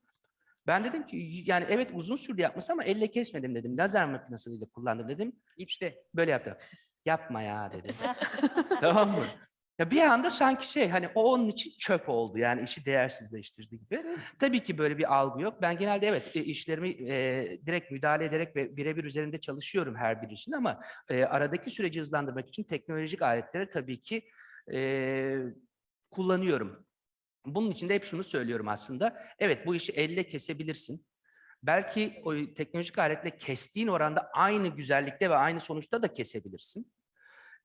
Speaker 3: Ben dedim ki yani evet uzun sürdü yapması ama elle kesmedim dedim. Lazer makinesiyle kullandım dedim.
Speaker 2: Gitti.
Speaker 3: Böyle yaptı. Yapma ya dedi. Tamam mı? Ya bir anda sanki şey hani o onun için çöp oldu yani işi değersizleştirdi gibi. Tabii ki böyle bir algı yok. Ben genelde evet işlerimi direkt müdahale ederek ve birebir üzerinde çalışıyorum her bir işin ama aradaki süreci hızlandırmak için teknolojik aletleri tabii ki kullanıyorum. Bunun için de hep şunu söylüyorum aslında. Evet bu işi elle kesebilirsin. Belki o teknolojik aletle kestiğin oranda aynı güzellikte ve aynı sonuçta da kesebilirsin.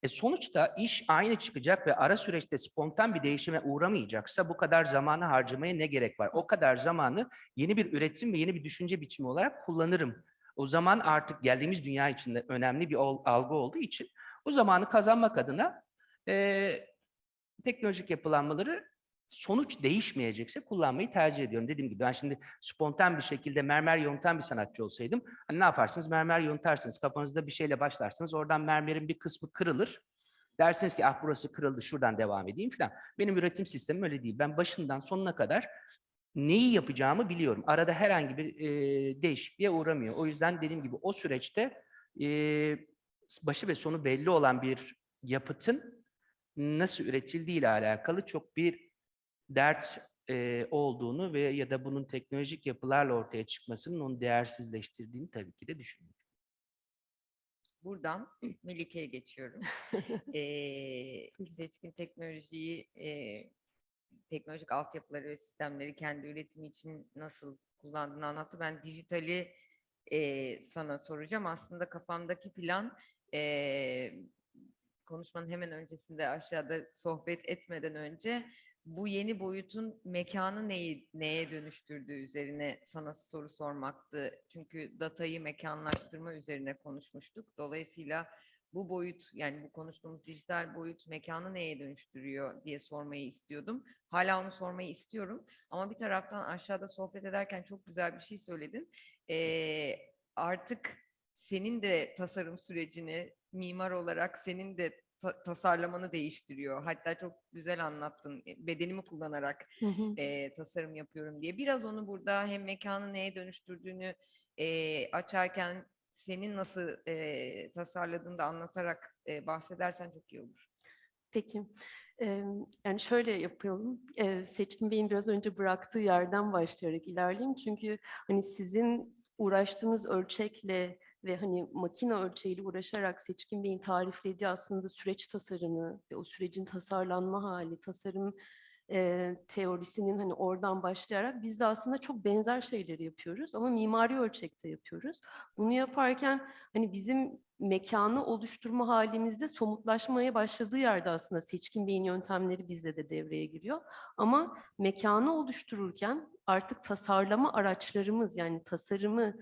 Speaker 3: Sonuçta iş aynı çıkacak ve ara süreçte spontan bir değişime uğramayacaksa bu kadar zamanı harcamaya ne gerek var? O kadar zamanı yeni bir üretim ve yeni bir düşünce biçimi olarak kullanırım. O zaman artık geldiğimiz dünya içinde önemli bir algı olduğu için o zamanı kazanmak adına teknolojik yapılanmaları sonuç değişmeyecekse kullanmayı tercih ediyorum. Dediğim gibi ben şimdi spontan bir şekilde mermer yontan bir sanatçı olsaydım hani ne yaparsınız? Mermer yontarsınız. Kafanızda bir şeyle başlarsınız. Oradan mermerin bir kısmı kırılır. Dersiniz ki ah burası kırıldı şuradan devam edeyim falan. Benim üretim sistemim öyle değil. Ben başından sonuna kadar neyi yapacağımı biliyorum. Arada herhangi bir değişikliğe uğramıyor. O yüzden dediğim gibi o süreçte başı ve sonu belli olan bir yapıtın nasıl üretildiği ile alakalı çok bir dert olduğunu ve ya da bunun teknolojik yapılarla ortaya çıkmasının onu değersizleştirdiğini tabii ki de düşünüyorum.
Speaker 2: Buradan Melike'ye geçiyorum. Seçkin teknolojiyi, teknolojik altyapıları ve sistemleri kendi üretimi için nasıl kullandığını anlattı. Ben dijitali sana soracağım. Aslında kafamdaki plan konuşmanın hemen öncesinde aşağıda sohbet etmeden önce bu yeni boyutun mekanı neye dönüştürdüğü üzerine sana soru sormaktı. Çünkü datayı mekanlaştırma üzerine konuşmuştuk. Dolayısıyla bu boyut, yani bu konuştuğumuz dijital boyut mekanı neye dönüştürüyor diye sormayı istiyordum. Hala onu sormayı istiyorum. Ama bir taraftan aşağıda sohbet ederken çok güzel bir şey söyledin. Artık senin de tasarım sürecini mimar olarak senin de tasarlamanı değiştiriyor. Hatta çok güzel anlattın. Bedenimi kullanarak
Speaker 4: Hı hı.
Speaker 2: tasarım yapıyorum diye. Biraz onu burada hem mekanı neye dönüştürdüğünü açarken senin nasıl tasarladığını da anlatarak bahsedersen çok iyi olur.
Speaker 4: Peki. Yani şöyle yapalım. Seçkin Bey'in biraz önce bıraktığı yerden başlayarak ilerleyeyim. Çünkü hani sizin uğraştığınız ölçekle ve hani makine ölçeğiyle uğraşarak Seçkin Bey'in tariflediği aslında süreç tasarımı ve o sürecin tasarlanma hali, tasarım teorisinin hani oradan başlayarak biz de aslında çok benzer şeyleri yapıyoruz ama mimari ölçekte yapıyoruz. Bunu yaparken hani bizim mekanı oluşturma halimizde somutlaşmaya başladığı yerde aslında Seçkin Bey'in yöntemleri bizde de devreye giriyor. Ama mekanı oluştururken artık tasarlama araçlarımız, yani tasarımı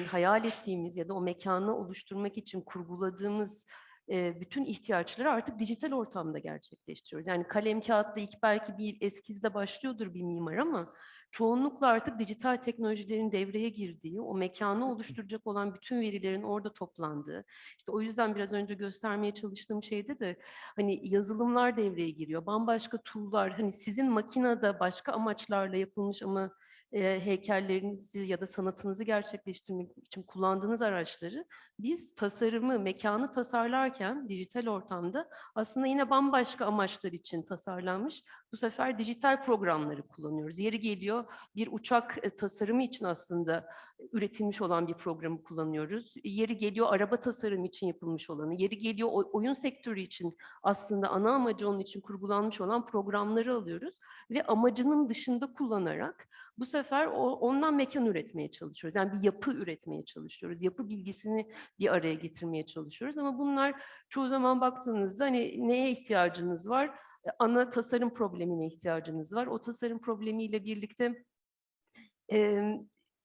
Speaker 4: hayal ettiğimiz ya da o mekanı oluşturmak için kurguladığımız bütün ihtiyaçları artık dijital ortamda gerçekleştiriyoruz. Yani kalem kağıtla ilk belki bir eskizde başlıyordur bir mimar ama çoğunlukla artık dijital teknolojilerin devreye girdiği, o mekanı oluşturacak olan bütün verilerin orada toplandığı, işte o yüzden biraz önce göstermeye çalıştığım şeyde de hani yazılımlar devreye giriyor, bambaşka tool'lar, hani sizin makinede başka amaçlarla yapılmış ama heykellerinizi ya da sanatınızı gerçekleştirmek için kullandığınız araçları biz tasarımı, mekanı tasarlarken dijital ortamda aslında yine bambaşka amaçlar için tasarlanmış bu sefer dijital programları kullanıyoruz. Yeri geliyor bir uçak tasarımı için aslında üretilmiş olan bir programı kullanıyoruz. Yeri geliyor araba tasarımı için yapılmış olanı, yeri geliyor oyun sektörü için aslında ana amacı onun için kurgulanmış olan programları alıyoruz ve amacının dışında kullanarak bu sefer ondan mekan üretmeye çalışıyoruz. Yani bir yapı üretmeye çalışıyoruz. Yapı bilgisini bir araya getirmeye çalışıyoruz ama bunlar çoğu zaman baktığınızda hani neye ihtiyacınız var? Ana tasarım problemine ihtiyacınız var. O tasarım problemiyle birlikte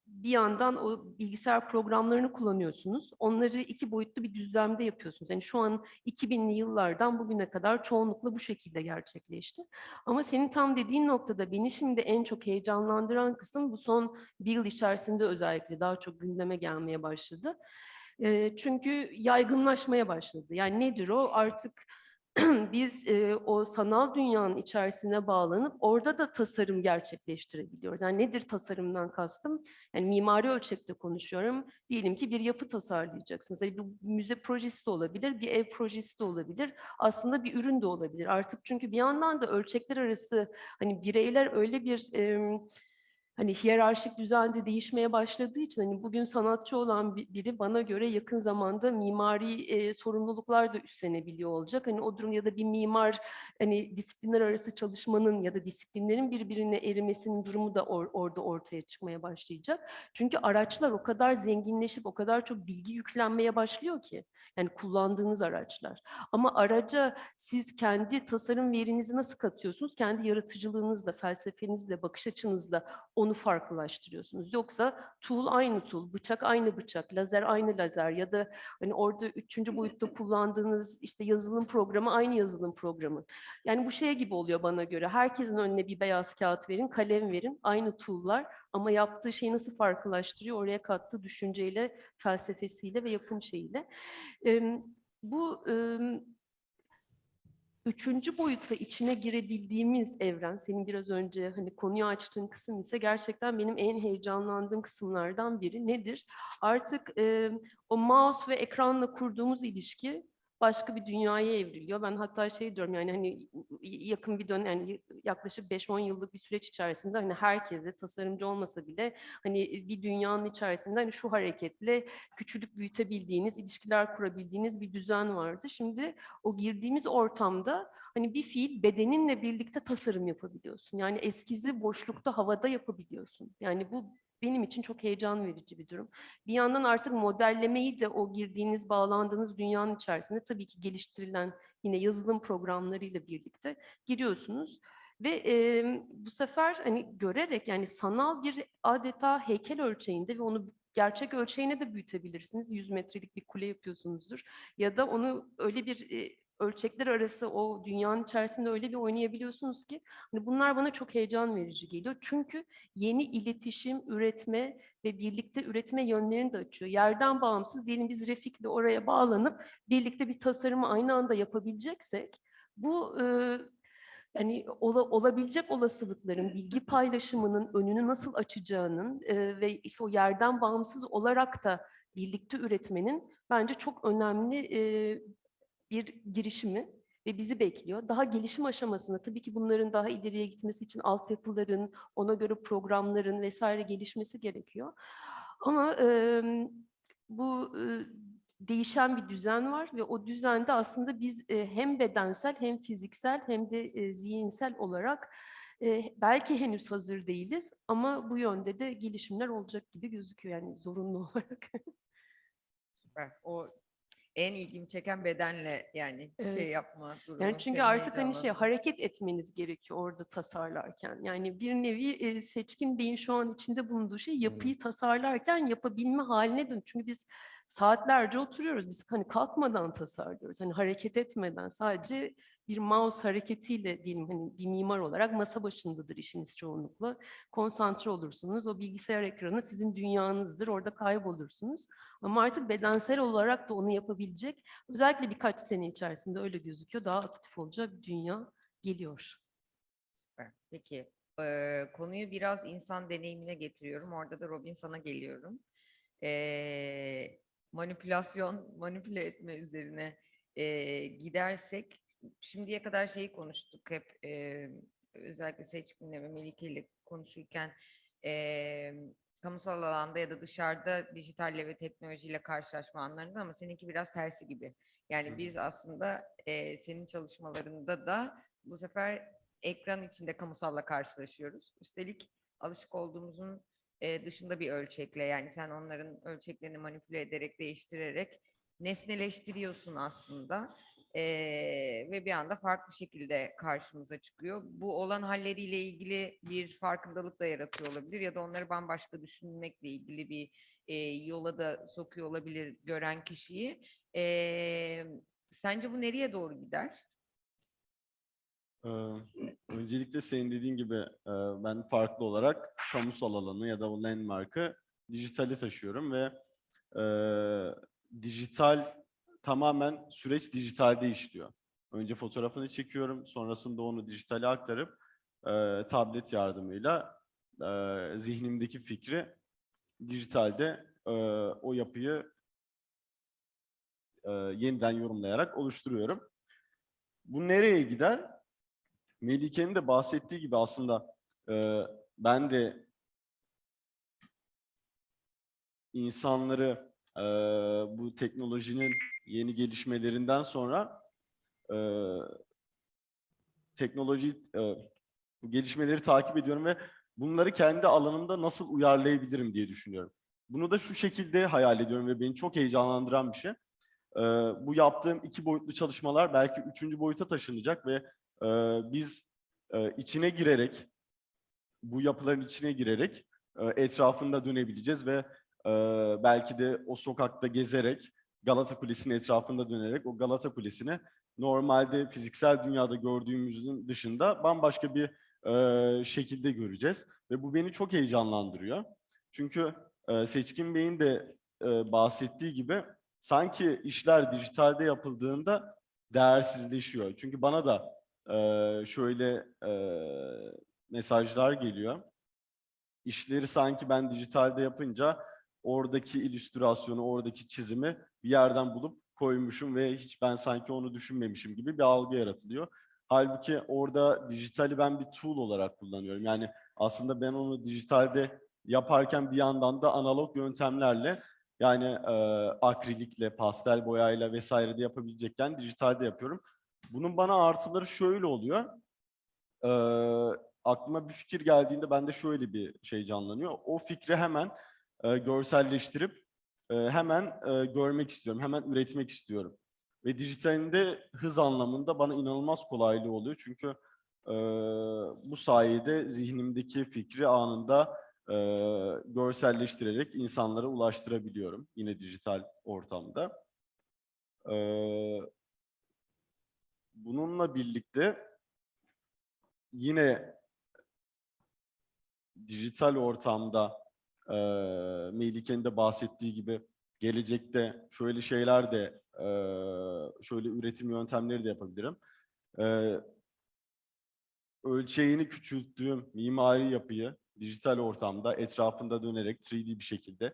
Speaker 4: bir yandan o bilgisayar programlarını kullanıyorsunuz. Onları iki boyutlu bir düzlemde yapıyorsunuz. Yani şu an 2000'li yıllardan bugüne kadar çoğunlukla bu şekilde gerçekleşti. Ama senin tam dediğin noktada beni şimdi en çok heyecanlandıran kısım bu son bir yıl içerisinde özellikle daha çok gündeme gelmeye başladı. Çünkü yaygınlaşmaya başladı. Yani nedir o? Artık biz o sanal dünyanın içerisine bağlanıp orada da tasarım gerçekleştirebiliyoruz. Yani nedir tasarımdan kastım? Yani mimari ölçekte konuşuyorum. Diyelim ki bir yapı tasarlayacaksınız. Yani bir müze projesi de olabilir, bir ev projesi de olabilir. Aslında bir ürün de olabilir. Artık çünkü bir yandan da ölçekler arası hani bireyler öyle bir hani hiyerarşik düzende değişmeye başladığı için hani bugün sanatçı olan biri bana göre yakın zamanda mimari sorumluluklar da üstlenebiliyor olacak. Hani o durum ya da bir mimar hani disiplinler arası çalışmanın ya da disiplinlerin birbirine erimesinin durumu da orada ortaya çıkmaya başlayacak. Çünkü araçlar o kadar zenginleşip o kadar çok bilgi yüklenmeye başlıyor ki yani kullandığınız araçlar. Ama araca siz kendi tasarım verinizi nasıl katıyorsunuz? Kendi yaratıcılığınızla, felsefenizle, bakış açınızla onu farklılaştırıyorsunuz. Yoksa tool aynı tool, bıçak aynı bıçak, lazer aynı lazer ya da hani orada üçüncü boyutta kullandığınız işte yazılım programı aynı yazılım programı. Yani bu şey gibi oluyor bana göre. Herkesin önüne bir beyaz kağıt verin, kalem verin, aynı tool'lar ama yaptığı şeyi nasıl farklılaştırıyor? Oraya kattığı düşünceyle, felsefesiyle ve yapım şeyiyle. Bu üçüncü boyutta içine girebildiğimiz evren, senin biraz önce hani konuyu açtığın kısım ise gerçekten benim en heyecanlandığım kısımlardan biri. Nedir? Artık o mouse ve ekranla kurduğumuz ilişki başka bir dünyaya evriliyor. Ben hatta şey diyorum yani hani yakın bir dönem yani yaklaşık 5-10 yıllık bir süreç içerisinde hani herkese tasarımcı olmasa bile hani bir dünyanın içerisinde hani şu hareketle küçülüp büyütebildiğiniz, ilişkiler kurabildiğiniz bir düzen vardı. Şimdi o girdiğimiz ortamda hani bir fiil bedeninle birlikte tasarım yapabiliyorsun. Yani eskizi boşlukta, havada yapabiliyorsun. Yani bu benim için çok heyecan verici bir durum. Bir yandan artık modellemeyi de o girdiğiniz, bağlandığınız dünyanın içerisinde tabii ki geliştirilen yine yazılım programlarıyla birlikte giriyorsunuz. Ve bu sefer hani görerek yani sanal bir adeta heykel ölçeğinde ve onu gerçek ölçeğine de büyütebilirsiniz. 100 metrelik bir kule yapıyorsunuzdur. Ya da onu öyle bir ölçekler arası o dünyanın içerisinde öyle bir oynayabiliyorsunuz ki hani bunlar bana çok heyecan verici geliyor. Çünkü yeni iletişim, üretme ve birlikte üretme yönlerini de açıyor. Yerden bağımsız diyelim biz Refik'le oraya bağlanıp birlikte bir tasarımı aynı anda yapabileceksek bu yani olabilecek olasılıkların, bilgi paylaşımının önünü nasıl açacağının ve işte o yerden bağımsız olarak da birlikte üretmenin bence çok önemli bir girişimi ve bizi bekliyor. Daha gelişim aşamasında tabii ki bunların daha ileriye gitmesi için altyapıların, ona göre programların vesaire gelişmesi gerekiyor. Ama bu değişen bir düzen var ve o düzende aslında biz hem bedensel hem fiziksel hem de zihinsel olarak belki henüz hazır değiliz ama bu yönde de gelişimler olacak gibi gözüküyor yani zorunlu olarak.
Speaker 2: Süper. O en ilgimi çeken bedenle yani
Speaker 4: Evet.
Speaker 2: şey yapma durumu.
Speaker 4: Yani çünkü
Speaker 2: seni
Speaker 4: artık hani
Speaker 2: heyecanlandırıyor.
Speaker 4: hareket etmeniz gerekiyor orada tasarlarken. Yani bir nevi Seçkin Bey'in şu an içinde bulunduğu şey yapıyı tasarlarken yapabilme haline dön. Çünkü biz saatlerce oturuyoruz. Biz hani kalkmadan tasarlıyoruz. Hani hareket etmeden sadece bir mouse hareketiyle diyelim hani bir mimar olarak masa başındadır işiniz çoğunlukla. Konsantre olursunuz. O bilgisayar ekranı sizin dünyanızdır. Orada kaybolursunuz. Ama artık bedensel olarak da onu yapabilecek özellikle birkaç sene içerisinde öyle gözüküyor. Daha aktif olacak bir dünya geliyor.
Speaker 2: Süper. Peki. Konuyu biraz insan deneyimine getiriyorum. Orada da Robin sana geliyorum. Manipülasyon, manipüle etme üzerine gidersek şimdiye kadar şeyi konuştuk hep özellikle Seçkin'le ve Melike ile konuşurken kamusal alanda ya da dışarıda dijitalle ve teknolojiyle karşılaşma anlarında ama seninki biraz tersi gibi. Yani biz aslında senin çalışmalarında da bu sefer ekran içinde kamusalla karşılaşıyoruz. Üstelik alışık olduğumuzun dışında bir ölçekle yani sen onların ölçeklerini manipüle ederek, değiştirerek nesneleştiriyorsun aslında. Ve bir anda farklı şekilde karşımıza çıkıyor. Bu olan halleriyle ilgili bir farkındalık da yaratıyor olabilir ya da onları bambaşka düşünmekle ilgili bir yola da sokuyor olabilir gören kişiyi. Sence bu nereye doğru gider?
Speaker 5: Öncelikle senin dediğin gibi ben farklı olarak kamusal alanı ya da o landmark'ı dijitale taşıyorum ve dijital tamamen süreç dijitalde işliyor. Önce fotoğrafını çekiyorum, sonrasında onu dijitale aktarıp tablet yardımıyla zihnimdeki fikri dijitalde o yapıyı yeniden yorumlayarak oluşturuyorum. Bu nereye gider? Melike'nin de bahsettiği gibi aslında ben de insanları bu teknolojinin yeni gelişmelerinden sonra bu gelişmeleri takip ediyorum ve bunları kendi alanımda nasıl uyarlayabilirim diye düşünüyorum. Bunu da şu şekilde hayal ediyorum ve beni çok heyecanlandıran bir şey. Bu yaptığım 2 boyutlu çalışmalar belki 3. boyuta taşınacak ve biz içine girerek, bu yapıların içine girerek etrafında dönebileceğiz ve belki de o sokakta gezerek, Galata Kulesi'nin etrafında dönerek o Galata Kulesi'ni normalde fiziksel dünyada gördüğümüzün dışında bambaşka bir şekilde göreceğiz. Ve bu beni çok heyecanlandırıyor. Çünkü Seçkin Bey'in de bahsettiği gibi sanki işler dijitalde yapıldığında değersizleşiyor. Çünkü bana da şöyle mesajlar geliyor. İşleri sanki ben dijitalde yapınca oradaki illüstrasyonu, oradaki çizimi bir yerden bulup koymuşum ve hiç ben sanki onu düşünmemişim gibi bir algı yaratılıyor. Halbuki orada dijitali ben bir tool olarak kullanıyorum. Yani aslında ben onu dijitalde yaparken bir yandan da analog yöntemlerle yani akrilikle, pastel boyayla vesaire de yapabilecekken dijitalde yapıyorum. Bunun bana artıları şöyle oluyor. Aklıma bir fikir geldiğinde bende şöyle bir şey canlanıyor. O fikri hemen görselleştirip hemen görmek istiyorum, hemen üretmek istiyorum. Ve dijitalinde hız anlamında bana inanılmaz kolaylığı oluyor. Çünkü bu sayede zihnimdeki fikri anında görselleştirerek insanlara ulaştırabiliyorum yine dijital ortamda. Bununla birlikte yine dijital ortamda Melike'nin de bahsettiği gibi gelecekte şöyle şeyler de şöyle üretim yöntemleri de yapabilirim. Ölçeğini küçülttüğüm mimari yapıyı dijital ortamda etrafında dönerek 3D bir şekilde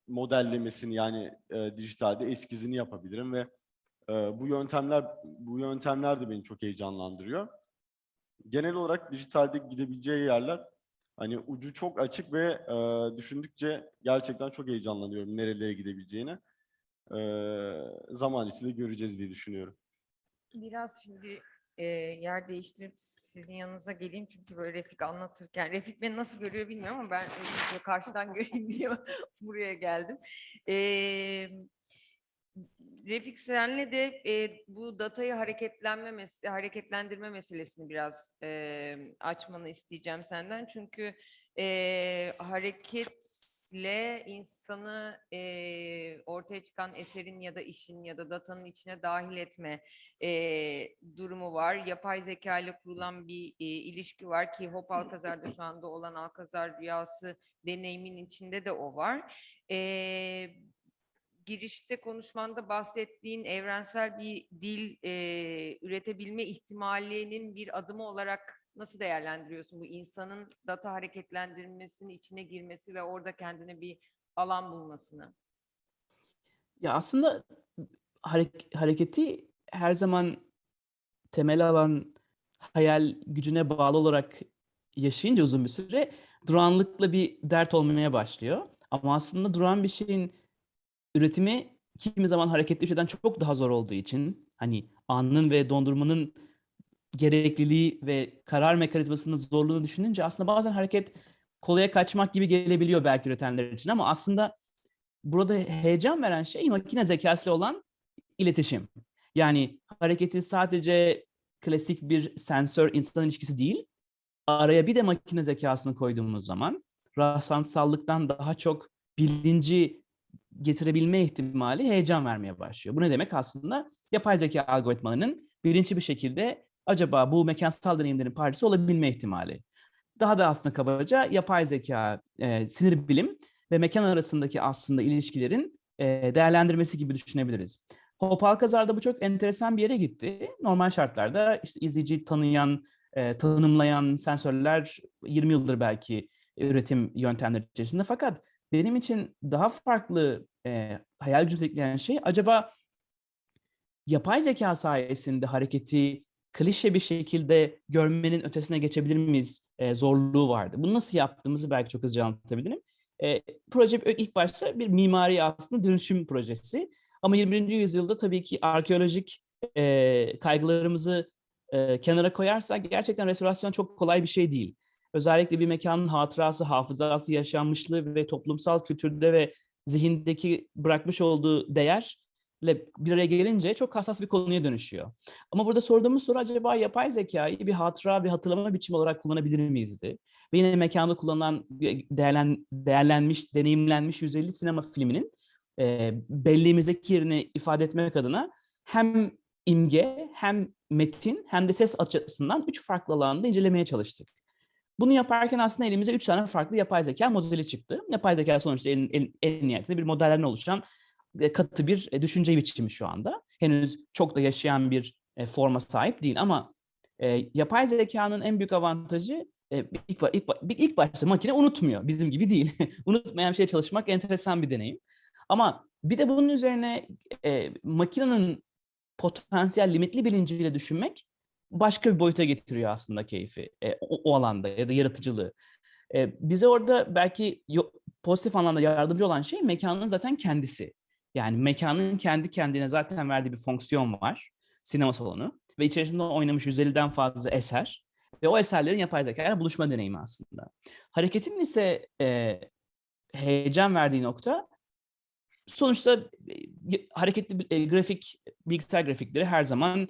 Speaker 5: modellemesini yani dijitalde eskizini yapabilirim ve bu yöntemler de beni çok heyecanlandırıyor. Genel olarak dijitalde gidebileceği yerler hani ucu çok açık ve düşündükçe gerçekten çok heyecanlanıyorum nerelere gidebileceğini. Zaman içinde göreceğiz diye düşünüyorum.
Speaker 2: Biraz şimdi yer değiştirip sizin yanınıza geleyim çünkü böyle Refik anlatırken, Refik beni nasıl görüyor bilmiyorum ama ben Refik'le karşıdan göreyim diye buraya geldim. Refik senle de bu datayı hareketlendirme meselesini biraz açmanı isteyeceğim senden. Çünkü hareketle insanı ortaya çıkan eserin ya da işin ya da datanın içine dahil etme durumu var. Yapay zeka ile kurulan bir ilişki var ki Hop Alkazar'da şu anda olan Alkazar Rüyası deneyimin içinde de o var. Girişte konuşmanda bahsettiğin evrensel bir dil üretebilme ihtimalinin bir adımı olarak nasıl değerlendiriyorsun? Bu insanın data hareketlendirmesinin içine girmesi ve orada kendine bir alan bulmasını.
Speaker 6: Ya aslında hareketi her zaman temel alan hayal gücüne bağlı olarak yaşayınca uzun bir süre duranlıkla bir dert olmaya başlıyor. Ama aslında duran bir şeyin üretimi kimi zaman hareketli bir şeyden çok daha zor olduğu için hani anın ve dondurmanın gerekliliği ve karar mekanizmasının zorluğunu düşününce aslında bazen hareket kolaya kaçmak gibi gelebiliyor belki üretenler için ama aslında burada heyecan veren şey makine zekasıyla olan iletişim. Yani hareketi sadece klasik bir sensör-insan ilişkisi değil, araya bir de makine zekasını koyduğumuz zaman rastlantısallıktan daha çok bilinci getirebilme ihtimali heyecan vermeye başlıyor. Bu ne demek? Aslında yapay zeka algoritmalarının bilinçli bir şekilde acaba bu mekansal deneyimlerin parçası olabilme ihtimali. Daha da aslında kabaca yapay zeka, sinir bilim ve mekan arasındaki aslında ilişkilerin değerlendirmesi gibi düşünebiliriz. Hop Alkazar'da bu çok enteresan bir yere gitti. Normal şartlarda işte izleyici tanıyan, tanımlayan sensörler 20 yıldır belki üretim yöntemleri içerisinde. Fakat benim için daha farklı hayal gücü tetikleyen şey acaba yapay zeka sayesinde hareketi klişe bir şekilde görmenin ötesine geçebilir miyiz zorluğu vardı. Bunu nasıl yaptığımızı belki çok hızlıca anlatabilirim. Proje ilk başta bir mimari aslında dönüşüm projesi. Ama 21. yüzyılda tabii ki arkeolojik kaygılarımızı kenara koyarsak gerçekten restorasyon çok kolay bir şey değil. Özellikle bir mekanın hatırası, hafızası, yaşanmışlığı ve toplumsal kültürde ve zihindeki bırakmış olduğu değerle bir araya gelince çok hassas bir konuya dönüşüyor. Ama burada sorduğumuz soru acaba yapay zekayı bir hatıra, bir hatırlama biçimi olarak kullanabilir miyizdi? Ve yine mekanda kullanılan değerlenmiş, deneyimlenmiş 150 sinema filminin belleğimizdeki yerini ifade etmek adına hem imge, hem metin, hem de ses açısından 3 farklı alanda incelemeye çalıştık. Bunu yaparken aslında elimize 3 tane farklı yapay zeka modeli çıktı. Yapay zeka sonuçta en nihayetinde bir modellerden oluşan katı bir düşünce biçimi şu anda. Henüz çok da yaşayan bir forma sahip değil ama yapay zekanın en büyük avantajı ilk başta makine unutmuyor. Bizim gibi değil. Unutmayan bir şey çalışmak enteresan bir deneyim. Ama bir de bunun üzerine makinenin potansiyel limitli bilinciyle düşünmek başka bir boyuta getiriyor aslında keyfi o alanda ya da yaratıcılığı. Bize orada belki pozitif anlamda yardımcı olan şey mekanın zaten kendisi. Yani mekanın kendi kendine zaten verdiği bir fonksiyon var. Sinema salonu ve içerisinde oynamış 150'den fazla eser ve o eserlerin yapay zekayla buluşma deneyimi aslında. Hareketin ise heyecan verdiği nokta sonuçta hareketli grafik, bilgisayar grafikleri her zaman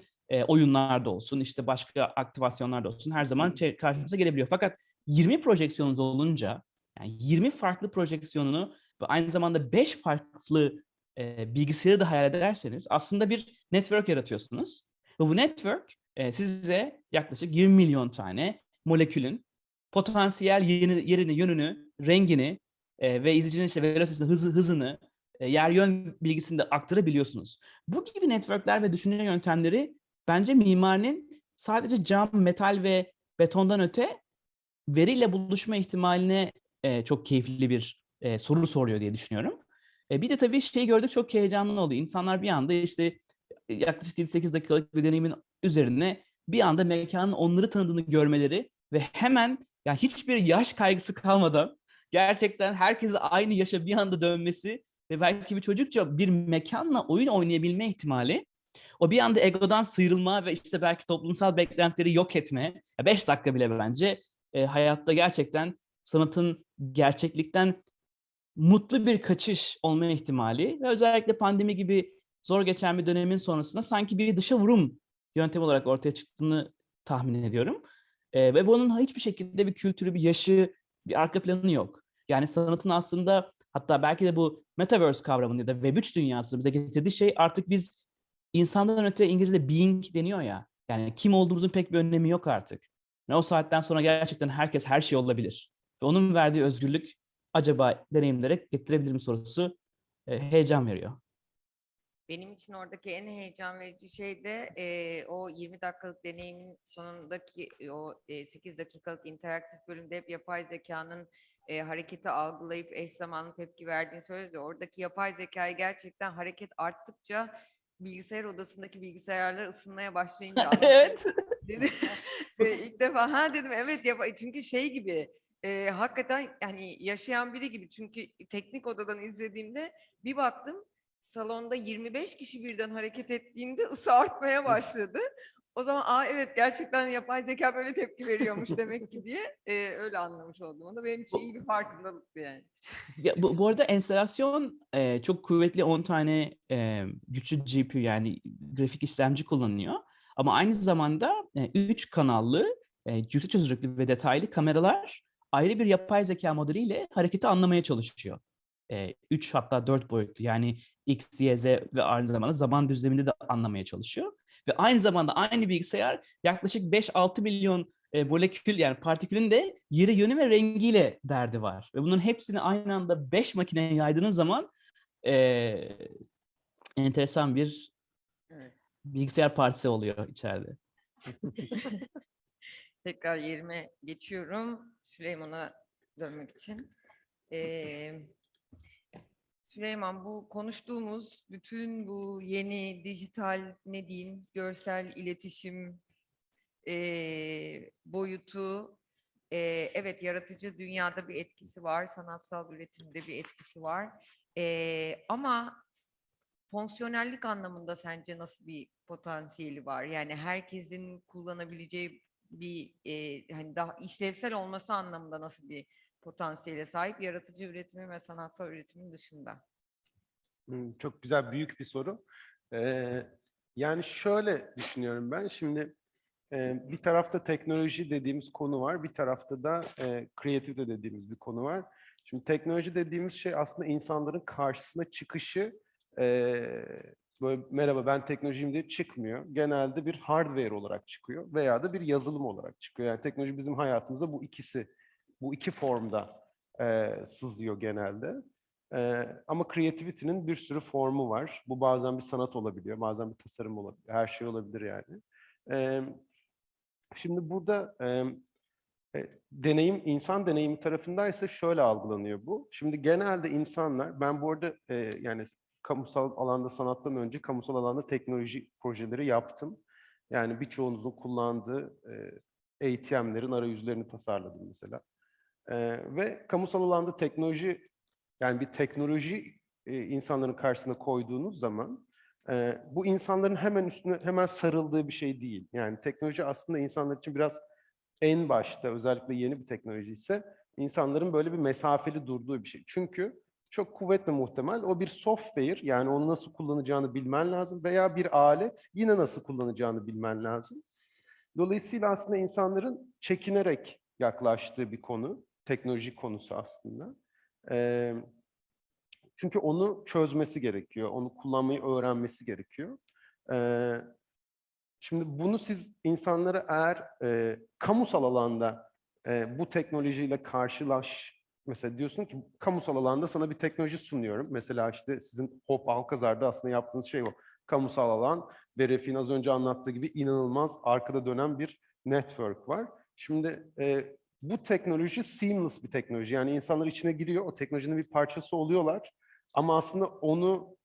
Speaker 6: oyunlarda olsun, işte başka aktivasyonlarda olsun her zaman karşımıza gelebiliyor. Fakat 20 projeksiyonunuz olunca, yani 20 farklı projeksiyonunu ve aynı zamanda 5 farklı bilgisayarı da hayal ederseniz aslında bir network yaratıyorsunuz. Ve bu network size yaklaşık 20 milyon tane molekülün potansiyel yerini, yönünü, rengini ve izleyicinin işte velocity'sini, hızını, yer yön bilgisini de aktarabiliyorsunuz. Bu gibi networkler ve düşünce yöntemleri bence mimarinin sadece cam, metal ve betondan öte veriyle buluşma ihtimaline çok keyifli bir soru soruyor diye düşünüyorum. Bir de tabii şeyi gördük, çok heyecanlı oldu. İnsanlar bir anda işte yaklaşık 7-8 dakikalık bir deneyimin üzerine bir anda mekanın onları tanıdığını görmeleri ve hemen yani hiçbir yaş kaygısı kalmadan gerçekten herkese aynı yaşa bir anda dönmesi ve belki bir çocukça bir mekanla oyun oynayabilme ihtimali, o bir anda egodan sıyrılma ve işte belki toplumsal beklentileri yok etme, 5 dakika bile bence hayatta gerçekten sanatın gerçeklikten mutlu bir kaçış olma ihtimali ve özellikle pandemi gibi zor geçen bir dönemin sonrasında sanki bir dışa vurum yöntemi olarak ortaya çıktığını tahmin ediyorum. Ve bunun hiçbir şekilde bir kültürü, bir yaşı, bir arka planı yok. Yani sanatın aslında, hatta belki de bu metaverse kavramını ya da Web3 dünyası bize getirdiği şey, artık biz insandan öte İngilizce'de being deniyor ya. Yani kim olduğumuzun pek bir önemi yok artık. Ve o saatten sonra gerçekten herkes her şey olabilir. Ve onun verdiği özgürlük acaba deneyimlere getirebilir mi sorusu heyecan veriyor.
Speaker 2: Benim için oradaki en heyecan verici şey de o 20 dakikalık deneyimin sonundaki o 8 dakikalık interaktif bölümde hep yapay zekanın hareketi algılayıp eş zamanlı tepki verdiğini söylüyoruz ya, oradaki yapay zekayı gerçekten hareket arttıkça bilgisayar odasındaki bilgisayarlar ısınmaya başlayınca anladım.
Speaker 6: Evet.
Speaker 2: Dedi. Ve ilk defa ha dedim, evet çünkü şey gibi hakikaten yani yaşayan biri gibi, çünkü teknik odadan izlediğimde bir baktım salonda 25 kişi birden hareket ettiğinde ısı artmaya başladı. O zaman evet gerçekten yapay zeka böyle tepki veriyormuş demek ki diye öyle anlamış oldum. O da benim için iyi bir farkındalıktı yani.
Speaker 6: Ya, bu arada enstalasyon çok kuvvetli 10 tane güçlü GPU, yani grafik işlemci kullanıyor. Ama aynı zamanda 3 kanallı, yüksek çözünürlüklü ve detaylı kameralar ayrı bir yapay zeka modeliyle hareketi anlamaya çalışıyor. 3 hatta 4 boyutlu, yani X, Y, Z ve aynı zamanda zaman düzleminde de anlamaya çalışıyor. Ve aynı zamanda aynı bilgisayar yaklaşık 5-6 milyon molekül, yani partikülün de yeri, yönü ve rengiyle derdi var. Ve bunun hepsini aynı anda 5 makineye yaydığınız zaman enteresan bir
Speaker 2: Evet.
Speaker 6: bilgisayar partisi oluyor içeride.
Speaker 2: Tekrar yerime geçiyorum Süleyman'a dönmek için. Süleyman, bu konuştuğumuz bütün bu yeni dijital, ne diyeyim, görsel iletişim boyutu, evet yaratıcı dünyada bir etkisi var, sanatsal üretimde bir etkisi var. Ama fonksiyonellik anlamında sence nasıl bir potansiyeli var? Yani herkesin kullanabileceği bir hani daha işlevsel olması anlamında nasıl bir potansiyele sahip, yaratıcı üretimi ve sanatsal üretimin dışında?
Speaker 7: Çok güzel, büyük bir soru. Yani şöyle düşünüyorum ben. Şimdi bir tarafta teknoloji dediğimiz konu var, bir tarafta da kreativite dediğimiz bir konu var. Şimdi teknoloji dediğimiz şey aslında insanların karşısına çıkışı, böyle merhaba ben teknolojiyim diye çıkmıyor. Genelde bir hardware olarak çıkıyor veya da bir yazılım olarak çıkıyor. Yani teknoloji bizim hayatımıza bu iki formda sızıyor genelde. Ama creativity'nin bir sürü formu var. Bu bazen bir sanat olabiliyor, bazen bir tasarım olabiliyor, her şey olabilir yani. Şimdi burada deneyim, insan deneyimi tarafındaysa şöyle algılanıyor bu. Şimdi genelde insanlar, ben bu arada yani kamusal alanda sanattan önce kamusal alanda teknoloji projeleri yaptım. Yani birçoğunuzun kullandığı ATM'lerin arayüzlerini tasarladım mesela. Ve kamusal alanda teknoloji, yani bir teknoloji insanların karşısına koyduğunuz zaman bu insanların hemen üstüne hemen sarıldığı bir şey değil. Yani teknoloji aslında insanlar için biraz en başta, özellikle yeni bir teknoloji ise insanların böyle bir mesafeli durduğu bir şey. Çünkü çok kuvvetle muhtemel o bir software, yani onu nasıl kullanacağını bilmen lazım veya bir alet yine nasıl kullanacağını bilmen lazım. Dolayısıyla aslında insanların çekinerek yaklaştığı bir konu. Teknoloji konusu aslında. Çünkü onu çözmesi gerekiyor. Onu kullanmayı öğrenmesi gerekiyor. Şimdi bunu siz insanlara eğer kamusal alanda bu teknolojiyle mesela diyorsun ki kamusal alanda sana bir teknoloji sunuyorum. Mesela işte sizin Hop Alkazar'da aslında yaptığınız şey o. Kamusal alan ve Refik'in az önce anlattığı gibi inanılmaz arkada dönen bir network var. Şimdi bu teknoloji seamless bir teknoloji. Yani insanlar içine giriyor, o teknolojinin bir parçası oluyorlar. Ama aslında onu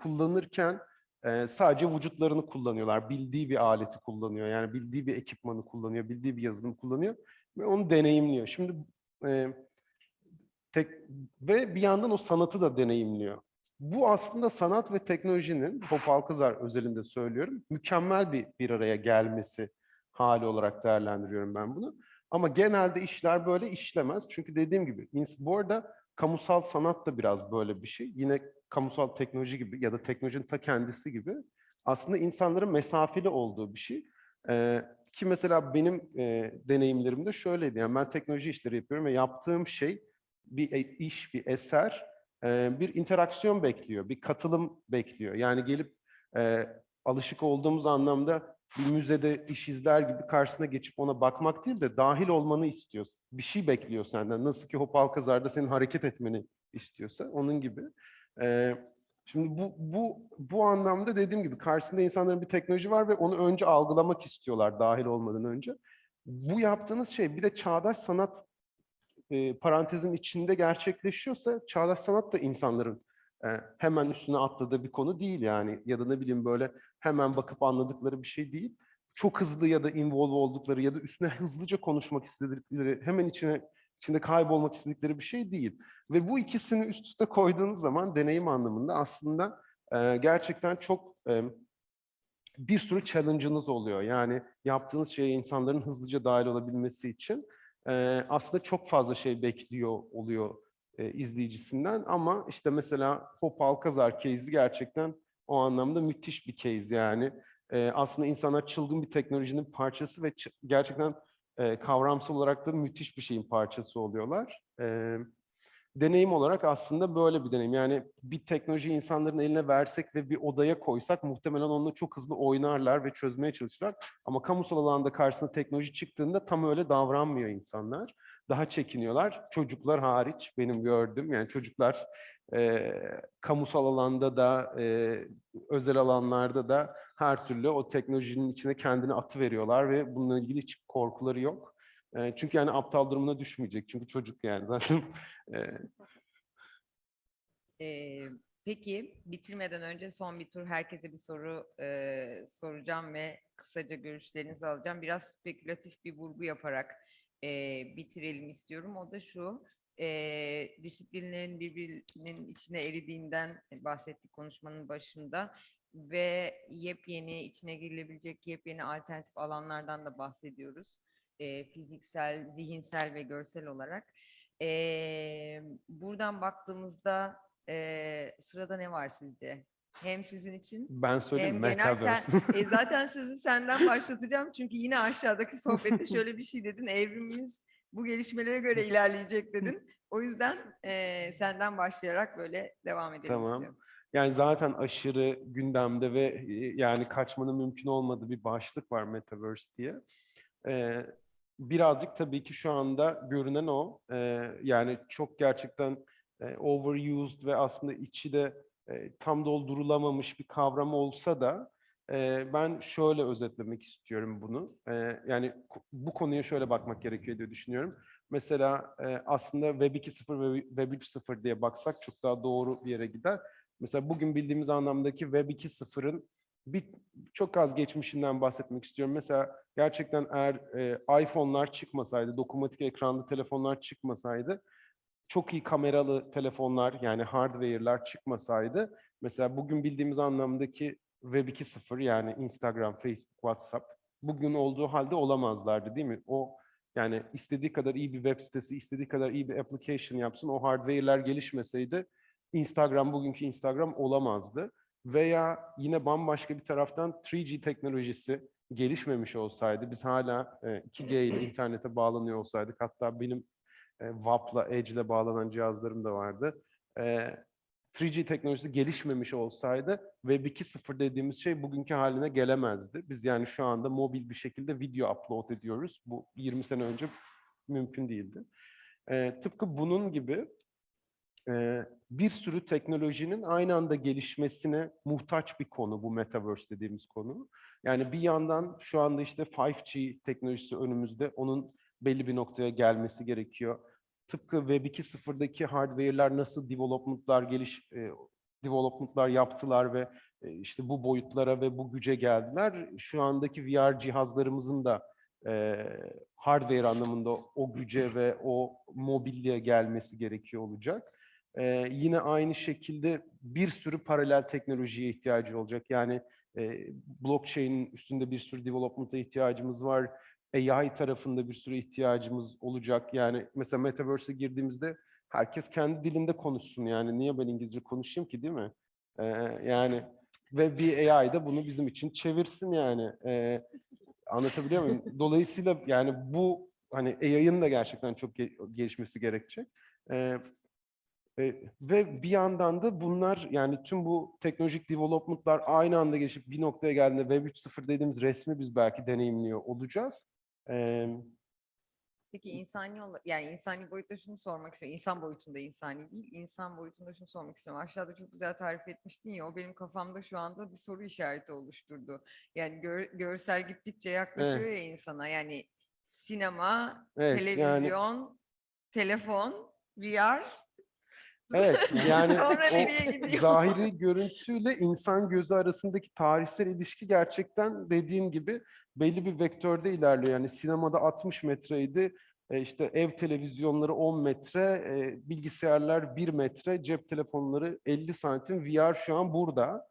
Speaker 7: kullanırken sadece vücutlarını kullanıyorlar. Bildiği bir aleti kullanıyor. Yani bildiği bir ekipmanı kullanıyor. Bildiği bir yazılım kullanıyor. Ve onu deneyimliyor. Şimdi e, ve bir yandan o sanatı da deneyimliyor. Bu aslında sanat ve teknolojinin, Hop Alkazar özelinde söylüyorum, mükemmel bir araya gelmesi hali olarak değerlendiriyorum ben bunu. Ama genelde işler böyle işlemez. Çünkü dediğim gibi, bu arada kamusal sanat da biraz böyle bir şey. Yine kamusal teknoloji gibi ya da teknolojinin ta kendisi gibi aslında insanların mesafeli olduğu bir şey. Ki mesela benim deneyimlerimde şöyleydi. Yani ben teknoloji işleri yapıyorum ve yaptığım şey bir iş, bir eser bir interaksiyon bekliyor, bir katılım bekliyor. Yani gelip alışık olduğumuz anlamda bir müzede iş izler gibi karşısına geçip ona bakmak değil de dahil olmanı istiyor. Bir şey bekliyor senden. Nasıl ki Hop Alkazar'da senin hareket etmeni istiyorsa onun gibi. Şimdi bu anlamda dediğim gibi karşısında insanların bir teknoloji var ve onu önce algılamak istiyorlar dahil olmadan önce. Bu yaptığınız şey bir de çağdaş sanat parantezin içinde gerçekleşiyorsa çağdaş sanat da insanların hemen üstüne atladığı bir konu değil yani. Ya da ne bileyim böyle hemen bakıp anladıkları bir şey değil. Çok hızlı ya da involve oldukları ya da üstüne hızlıca konuşmak istedikleri, hemen içinde kaybolmak istedikleri bir şey değil. Ve bu ikisini üst üste koyduğunuz zaman deneyim anlamında aslında gerçekten çok bir sürü challenge'ınız oluyor. Yani yaptığınız şeye insanların hızlıca dahil olabilmesi için aslında çok fazla şey bekliyor oluyor izleyicisinden. Ama işte mesela Hop Alkazar case'i gerçekten o anlamda müthiş bir case yani. Aslında insanlar çılgın bir teknolojinin parçası ve gerçekten kavramsal olarak da müthiş bir şeyin parçası oluyorlar. Deneyim olarak aslında böyle bir deneyim. Yani bir teknoloji insanların eline versek ve bir odaya koysak muhtemelen onunla çok hızlı oynarlar ve çözmeye çalışırlar. Ama kamusal alanda karşısına teknoloji çıktığında tam öyle davranmıyor insanlar. Daha çekiniyorlar. Çocuklar hariç benim gördüğüm yani çocuklar kamusal alanda da özel alanlarda da her türlü o teknolojinin içine kendini atıveriyorlar ve bununla ilgili hiç korkuları yok. Çünkü yani aptal durumuna düşmeyecek. Çünkü çocuk yani zaten.
Speaker 2: Peki bitirmeden önce son bir tur herkese bir soru soracağım ve kısaca görüşlerinizi alacağım. Biraz spekülatif bir vurgu yaparak bitirelim istiyorum. O da şu, disiplinlerin birbirinin içine eridiğinden bahsettik konuşmanın başında ve yepyeni içine girilebilecek yepyeni alternatif alanlardan da bahsediyoruz. Fiziksel, zihinsel ve görsel olarak. Buradan baktığımızda sırada ne var sizce? Hem sizin için
Speaker 7: Ben söyleyeyim
Speaker 2: hem genel
Speaker 7: Metaverse.
Speaker 2: zaten sözü senden başlatacağım çünkü yine aşağıdaki sohbette şöyle bir şey dedin. Evrimimiz bu gelişmelere göre ilerleyecek dedin. O yüzden senden başlayarak böyle devam edelim
Speaker 7: Tamam.
Speaker 2: istiyorum.
Speaker 7: Yani zaten aşırı gündemde ve yani kaçmanın mümkün olmadığı bir başlık var Metaverse diye. Birazcık tabii ki şu anda görünen o. Yani çok gerçekten overused ve aslında içi de tam doldurulamamış bir kavram olsa da ben şöyle özetlemek istiyorum bunu. Yani bu konuya şöyle bakmak gerekiyor diye düşünüyorum. Mesela aslında Web 2.0 ve Web 3.0 diye baksak çok daha doğru bir yere gider. Mesela bugün bildiğimiz anlamdaki Web 2.0'ın çok az geçmişinden bahsetmek istiyorum. Mesela gerçekten eğer iPhone'lar çıkmasaydı, dokunmatik ekranlı telefonlar çıkmasaydı, çok iyi kameralı telefonlar yani hardware'lar çıkmasaydı, mesela bugün bildiğimiz anlamdaki Web 2.0 yani Instagram, Facebook, WhatsApp bugün olduğu halde olamazlardı değil mi? O yani istediği kadar iyi bir web sitesi, istediği kadar iyi bir application yapsın, o hardware'ler gelişmeseydi Instagram bugünkü Instagram olamazdı. Veya yine bambaşka bir taraftan 3G teknolojisi gelişmemiş olsaydı, biz hala 2G ile internete bağlanıyor olsaydık, hatta benim WAP'la, Edge'le bağlanan cihazlarım da vardı. 3G teknolojisi gelişmemiş olsaydı Web 2.0 dediğimiz şey bugünkü haline gelemezdi. Biz yani şu anda mobil bir şekilde video upload ediyoruz. Bu 20 sene önce mümkün değildi. Tıpkı bunun gibi bir sürü teknolojinin aynı anda gelişmesine muhtaç bir konu bu Metaverse dediğimiz konu. Yani bir yandan şu anda işte 5G teknolojisi önümüzde, onun belli bir noktaya gelmesi gerekiyor. Tıpkı Web 2.0'daki hardware'ler nasıl development'lar yaptılar ve işte bu boyutlara ve bu güce geldiler. Şu andaki VR cihazlarımızın da hardware anlamında o güce ve o mobilliğe gelmesi gerekiyor olacak. Yine aynı şekilde bir sürü paralel teknolojiye ihtiyacı olacak. Yani blockchain'in üstünde bir sürü development'a ihtiyacımız var. AI tarafında bir sürü ihtiyacımız olacak. Yani mesela Metaverse'e girdiğimizde herkes kendi dilinde konuşsun. Yani niye ben İngilizce konuşayım ki, değil mi? Yani ve bir AI da bunu bizim için çevirsin yani. Anlatabiliyor muyum? Dolayısıyla yani bu hani AI'ın da gerçekten çok gelişmesi gerekecek. Ve bir yandan da bunlar, yani tüm bu teknolojik development'lar aynı anda gelişip bir noktaya geldiğinde Web 3.0 dediğimiz resmi biz belki deneyimliyor olacağız.
Speaker 2: Peki insani boyutta şunu sormak istiyorum. İnsan boyutunda insani değil, insan boyutunda şunu sormak istiyorum. Aşağıda çok güzel tarif etmiştin ya, o benim kafamda şu anda bir soru işareti oluşturdu. Yani görsel gittikçe yaklaşıyor
Speaker 7: Evet.
Speaker 2: ya insana. Yani sinema,
Speaker 7: Evet, yani
Speaker 2: televizyon, telefon, VR.
Speaker 7: evet, yani
Speaker 2: Sonra
Speaker 7: o
Speaker 2: nereye gidiyor?
Speaker 7: zahiri görüntüyle insan gözü arasındaki tarihsel ilişki gerçekten dediğin gibi belli bir vektörde ilerliyor. Yani sinemada 60 metreydi, işte ev televizyonları 10 metre, bilgisayarlar 1 metre, cep telefonları 50 santim, VR şu an burada.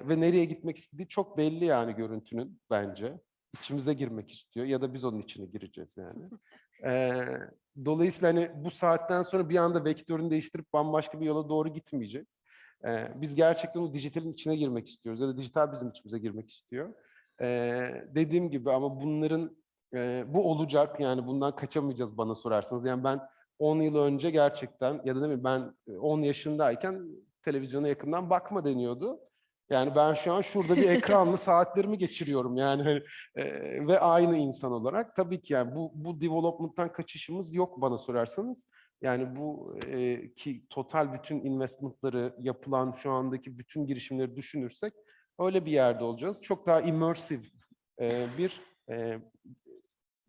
Speaker 7: Ve nereye gitmek istediği çok belli yani görüntünün bence. İçimize girmek istiyor ya da biz onun içine gireceğiz yani. Ee, Dolayısıyla hani bu saatten sonra bir anda vektörünü değiştirip bambaşka bir yola doğru gitmeyecek. Biz gerçekten o dijitalin içine girmek istiyoruz ya da dijital bizim içimize girmek istiyor. Dediğim gibi ama bunların bu olacak, yani bundan kaçamayacağız bana sorarsanız. Yani ben 10 yıl önce gerçekten ya da değil mi, ben 10 yaşındayken televizyona yakından bakma deniyordu. Yani ben şu an şurada bir ekranlı saatlerimi geçiriyorum yani hani, ve aynı insan olarak tabii ki yani bu development'tan kaçışımız yok bana sorarsanız. Yani bu ki total bütün investment'ları yapılan şu andaki bütün girişimleri düşünürsek öyle bir yerde olacağız. Çok daha immersive bir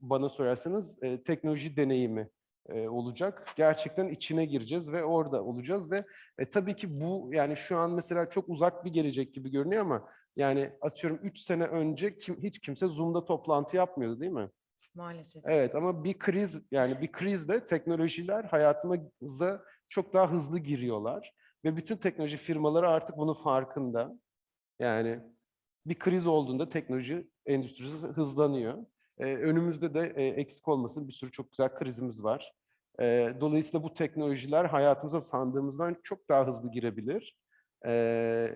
Speaker 7: bana sorarsanız teknoloji deneyimi olacak. Gerçekten içine gireceğiz ve orada olacağız ve tabii ki bu yani şu an mesela çok uzak bir gelecek gibi görünüyor ama yani atıyorum 3 sene önce hiç kimse Zoom'da toplantı yapmıyordu, değil mi?
Speaker 2: Maalesef.
Speaker 7: Evet, ama bir kriz, yani bir krizde teknolojiler hayatımıza çok daha hızlı giriyorlar ve bütün teknoloji firmaları artık bunun farkında. Yani bir kriz olduğunda teknoloji endüstrisi hızlanıyor. Önümüzde de eksik olmasın bir sürü çok güzel krizimiz var. Dolayısıyla bu teknolojiler hayatımıza sandığımızdan çok daha hızlı girebilir.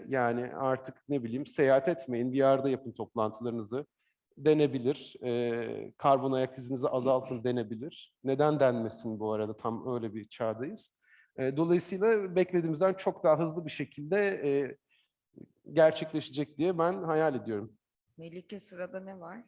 Speaker 7: Yani artık ne bileyim, seyahat etmeyin, VR'da yapın toplantılarınızı denebilir. Karbon ayak izinizi azaltın denebilir. Neden denmesin bu arada, tam öyle bir çağdayız. Dolayısıyla beklediğimizden çok daha hızlı bir şekilde gerçekleşecek diye ben hayal ediyorum.
Speaker 2: Melike, sırada ne var?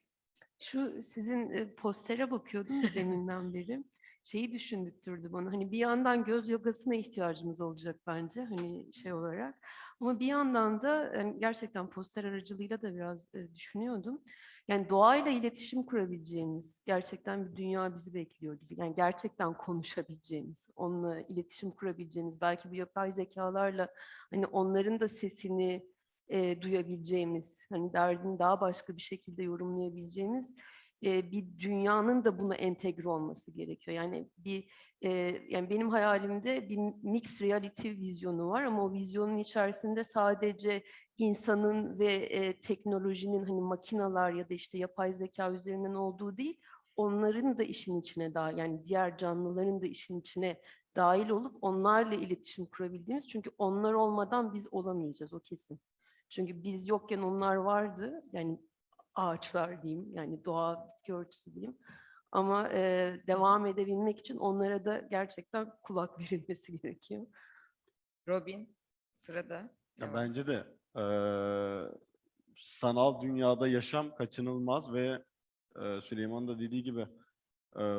Speaker 4: Şu sizin postere bakıyordum da deminden beri. Şeyi düşündürttürdü bana. Hani bir yandan göz yogasına ihtiyacımız olacak bence hani şey olarak. Ama bir yandan da gerçekten poster aracılığıyla da biraz düşünüyordum. Yani doğayla iletişim kurabileceğimiz gerçekten bir dünya bizi bekliyor gibi. Yani gerçekten konuşabileceğimiz, onunla iletişim kurabileceğimiz, belki bu yapay zekalarla hani onların da sesini duyabileceğimiz, hani derdini daha başka bir şekilde yorumlayabileceğimiz bir dünyanın da buna entegre olması gerekiyor. Yani yani benim hayalimde bir mixed reality vizyonu var ama o vizyonun içerisinde sadece insanın ve teknolojinin hani makinalar ya da işte yapay zeka üzerinden olduğu değil, onların da işin içine dahil, yani diğer canlıların da işin içine dahil olup onlarla iletişim kurabildiğimiz, çünkü onlar olmadan biz olamayacağız, o kesin. Çünkü biz yokken onlar vardı. Yani ağaçlar diyeyim, yani doğa, bitki örtüsü diyeyim. Ama devam edebilmek için onlara da gerçekten kulak verilmesi gerekiyor.
Speaker 2: Robin, sırada.
Speaker 5: Ya
Speaker 2: ne var?
Speaker 5: bence de sanal dünyada yaşam kaçınılmaz ve Süleyman da dediği gibi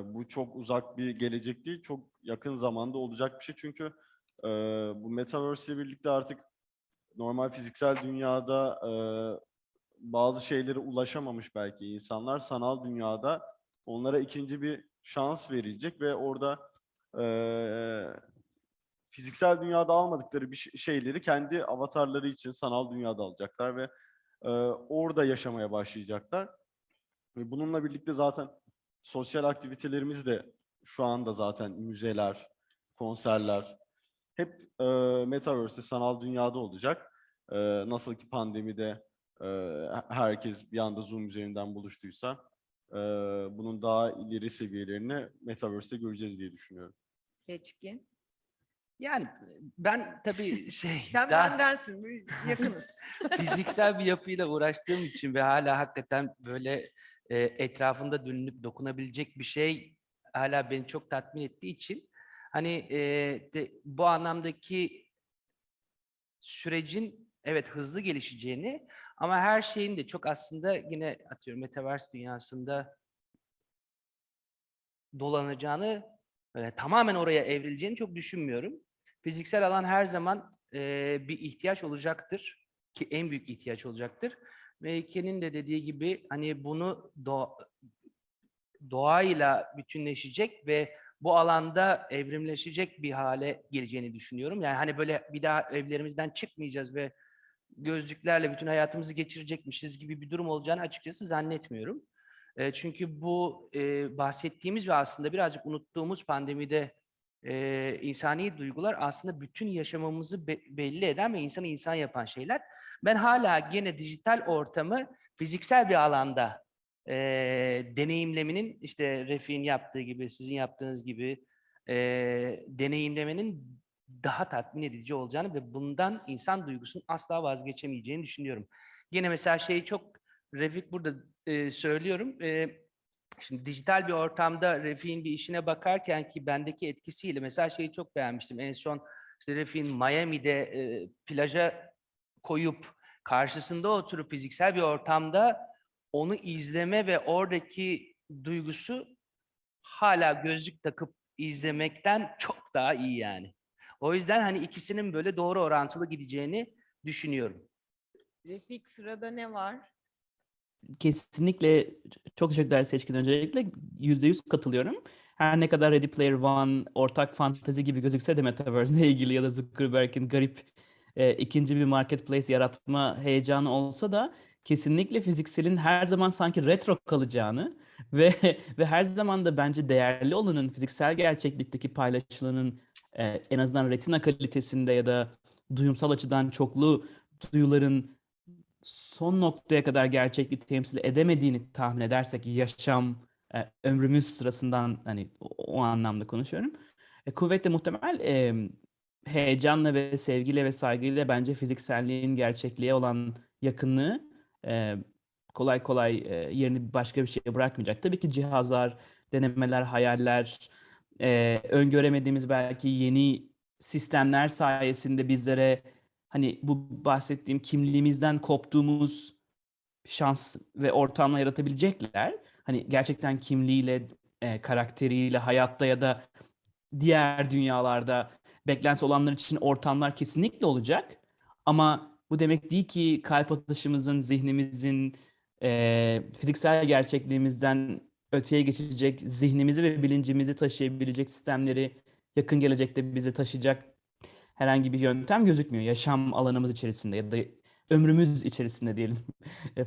Speaker 5: bu çok uzak bir gelecek değil, çok yakın zamanda olacak bir şey. Çünkü bu Metaverse ile birlikte artık normal fiziksel dünyada bazı şeylere ulaşamamış belki insanlar sanal dünyada onlara ikinci bir şans verilecek ve orada fiziksel dünyada almadıkları bir şeyleri kendi avatarları için sanal dünyada alacaklar ve orada yaşamaya başlayacaklar. Ve bununla birlikte zaten sosyal aktivitelerimiz de şu anda zaten müzeler, konserler hep Metaverse'de, sanal dünyada olacak. Nasıl ki pandemide herkes bir anda Zoom üzerinden buluştuysa bunun daha ileri seviyelerini Metaverse'de göreceğiz diye düşünüyorum.
Speaker 2: Seçkin.
Speaker 3: Yani ben tabii
Speaker 2: Sen
Speaker 3: daha
Speaker 2: bendensin, biz yakınız.
Speaker 3: fiziksel bir yapıyla uğraştığım için ve hala hakikaten böyle etrafında dönünüp dokunabilecek bir şey hala beni çok tatmin ettiği için hani bu anlamdaki sürecin evet hızlı gelişeceğini ama her şeyin de çok aslında yine atıyorum Metaverse dünyasında dolanacağını, tamamen oraya evrileceğini çok düşünmüyorum. Fiziksel alan her zaman bir ihtiyaç olacaktır ki en büyük ihtiyaç olacaktır. Ve Ken'in de dediği gibi hani bunu doğayla bütünleşecek ve bu alanda evrimleşecek bir hale geleceğini düşünüyorum. Yani hani böyle bir daha evlerimizden çıkmayacağız ve gözlüklerle bütün hayatımızı geçirecekmişiz gibi bir durum olacağını açıkçası zannetmiyorum. Çünkü bu bahsettiğimiz ve aslında birazcık unuttuğumuz pandemide insani duygular aslında bütün yaşamımızı belli eden ve insanı insan yapan şeyler. Ben hala gene dijital ortamı fiziksel bir alanda deneyimleminin işte Refik'in yaptığı gibi, sizin yaptığınız gibi deneyimlemenin daha tatmin edici olacağını ve bundan insan duygusunun asla vazgeçemeyeceğini düşünüyorum. Yine mesela şeyi çok Refik burada söylüyorum. Şimdi dijital bir ortamda Refik'in bir işine bakarken ki bendeki etkisiyle mesela şeyi çok beğenmiştim. En son işte Refik'in Miami'de plaja koyup karşısında oturup fiziksel bir ortamda onu izleme ve oradaki duygusu hala gözlük takıp izlemekten çok daha iyi yani. O yüzden hani ikisinin böyle doğru orantılı gideceğini düşünüyorum.
Speaker 2: Refik, sırada ne var?
Speaker 6: Kesinlikle çok teşekkürler Seçkin, öncelikle %100 katılıyorum. Her ne kadar Ready Player One ortak fantezi gibi gözükse de Metaverse ile ilgili ya da Zuckerberg'in garip ikinci bir marketplace yaratma heyecanı olsa da kesinlikle fizikselin her zaman sanki retro kalacağını ve ve her zaman da bence değerli olanın fiziksel gerçeklikteki paylaşılanın en azından retina kalitesinde ya da duyumsal açıdan çoklu duyuların son noktaya kadar gerçekliği temsil edemediğini tahmin edersek yaşam, ömrümüz sırasından hani o anlamda konuşuyorum. Kuvvetle muhtemel heyecanla ve sevgiyle ve saygıyla bence fizikselliğin gerçekliğe olan yakınlığı kolay kolay yerini başka bir şeye bırakmayacak. Tabii ki cihazlar, denemeler, hayaller, öngöremediğimiz belki yeni sistemler sayesinde bizlere hani bu bahsettiğim kimliğimizden koptuğumuz şans ve ortamla yaratabilecekler. Hani gerçekten kimliğiyle, karakteriyle, hayatta ya da diğer dünyalarda beklenti olanlar için ortamlar kesinlikle olacak. Ama bu demek değil ki kalp atışımızın, zihnimizin, fiziksel gerçekliğimizden öteye geçecek, zihnimizi ve bilincimizi taşıyabilecek sistemleri yakın gelecekte bize taşıyacak herhangi bir yöntem gözükmüyor. Yaşam alanımız içerisinde ya da ömrümüz içerisinde diyelim.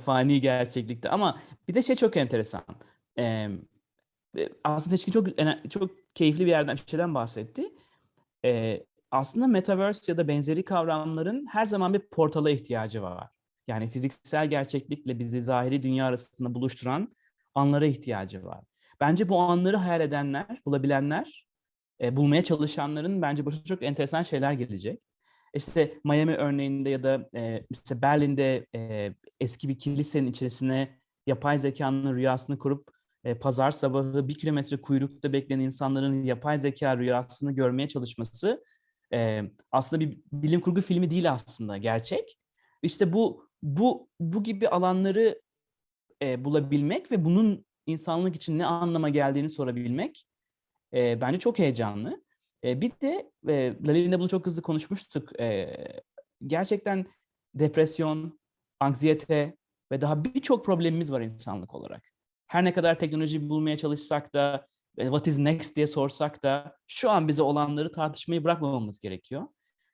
Speaker 6: Fani gerçeklikte. Ama bir de şey çok enteresan. Aslında Seçkin çok keyifli bir şeyden bahsetti. Aslında Metaverse ya da benzeri kavramların her zaman bir portala ihtiyacı var. Yani fiziksel gerçeklikle bizi zahiri dünya arasında buluşturan anlara ihtiyacı var. Bence bu anları hayal edenler, bulabilenler, bulmaya çalışanların bence başına çok enteresan şeyler gelecek. İşte Miami örneğinde ya da mesela Berlin'de eski bir kilisenin içerisine yapay zekanın rüyasını kurup pazar sabahı 1 kilometre kuyrukta bekleyen insanların yapay zeka rüyasını görmeye çalışması aslında bir bilim kurgu filmi değil, aslında gerçek. İşte bu gibi alanları bulabilmek ve bunun insanlık için ne anlama geldiğini sorabilmek bence çok heyecanlı. Bir de Lale'yle bunu çok hızlı konuşmuştuk. Gerçekten depresyon, anksiyete ve daha birçok problemimiz var insanlık olarak. Her ne kadar teknoloji bulmaya çalışsak da, what is next diye sorsak da şu an bize olanları tartışmayı bırakmamamız gerekiyor.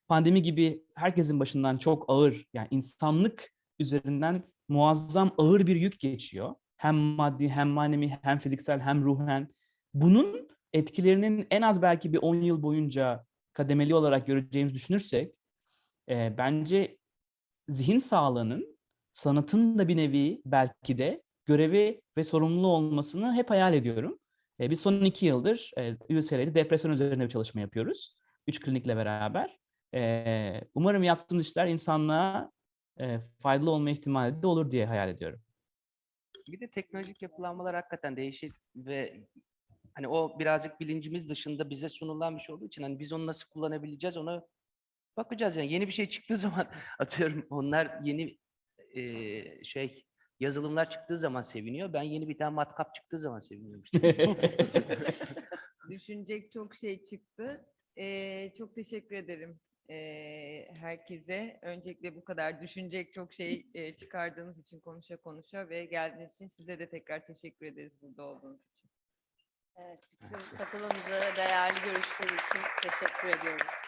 Speaker 6: Pandemi gibi herkesin başından çok ağır, yani insanlık üzerinden muazzam ağır bir yük geçiyor. Hem maddi, hem manevi, hem fiziksel, hem ruhen. Bunun etkilerinin en az belki bir 10 yıl boyunca kademeli olarak göreceğimizi düşünürsek, bence zihin sağlığının, sanatın da bir nevi belki de görevi ve sorumluluğu olmasını hep hayal ediyorum. Biz son 2 yıldır UCLA'de depresyon üzerine bir çalışma yapıyoruz. 3 klinikle beraber. Umarım yaptığımız işler insanlığa faydalı olma ihtimali de olur diye hayal ediyorum.
Speaker 3: Bir de teknolojik yapılanmalar hakikaten değişik ve hani o birazcık bilincimiz dışında bize sunulan bir şey olduğu için hani biz onu nasıl kullanabileceğiz ona bakacağız. Yani yeni bir şey çıktığı zaman atıyorum onlar yeni yazılımlar çıktığı zaman seviniyor. Ben yeni bir tane matkap çıktığı zaman seviniyorum işte.
Speaker 2: Düşünecek çok şey çıktı. Çok teşekkür ederim herkese. Öncelikle bu kadar düşünecek çok şey çıkardığınız için konuşa ve geldiğiniz için size de tekrar teşekkür ederiz burada olduğunuz için.
Speaker 1: Evet, bütün katılımcılara değerli görüşleri için teşekkür ediyoruz.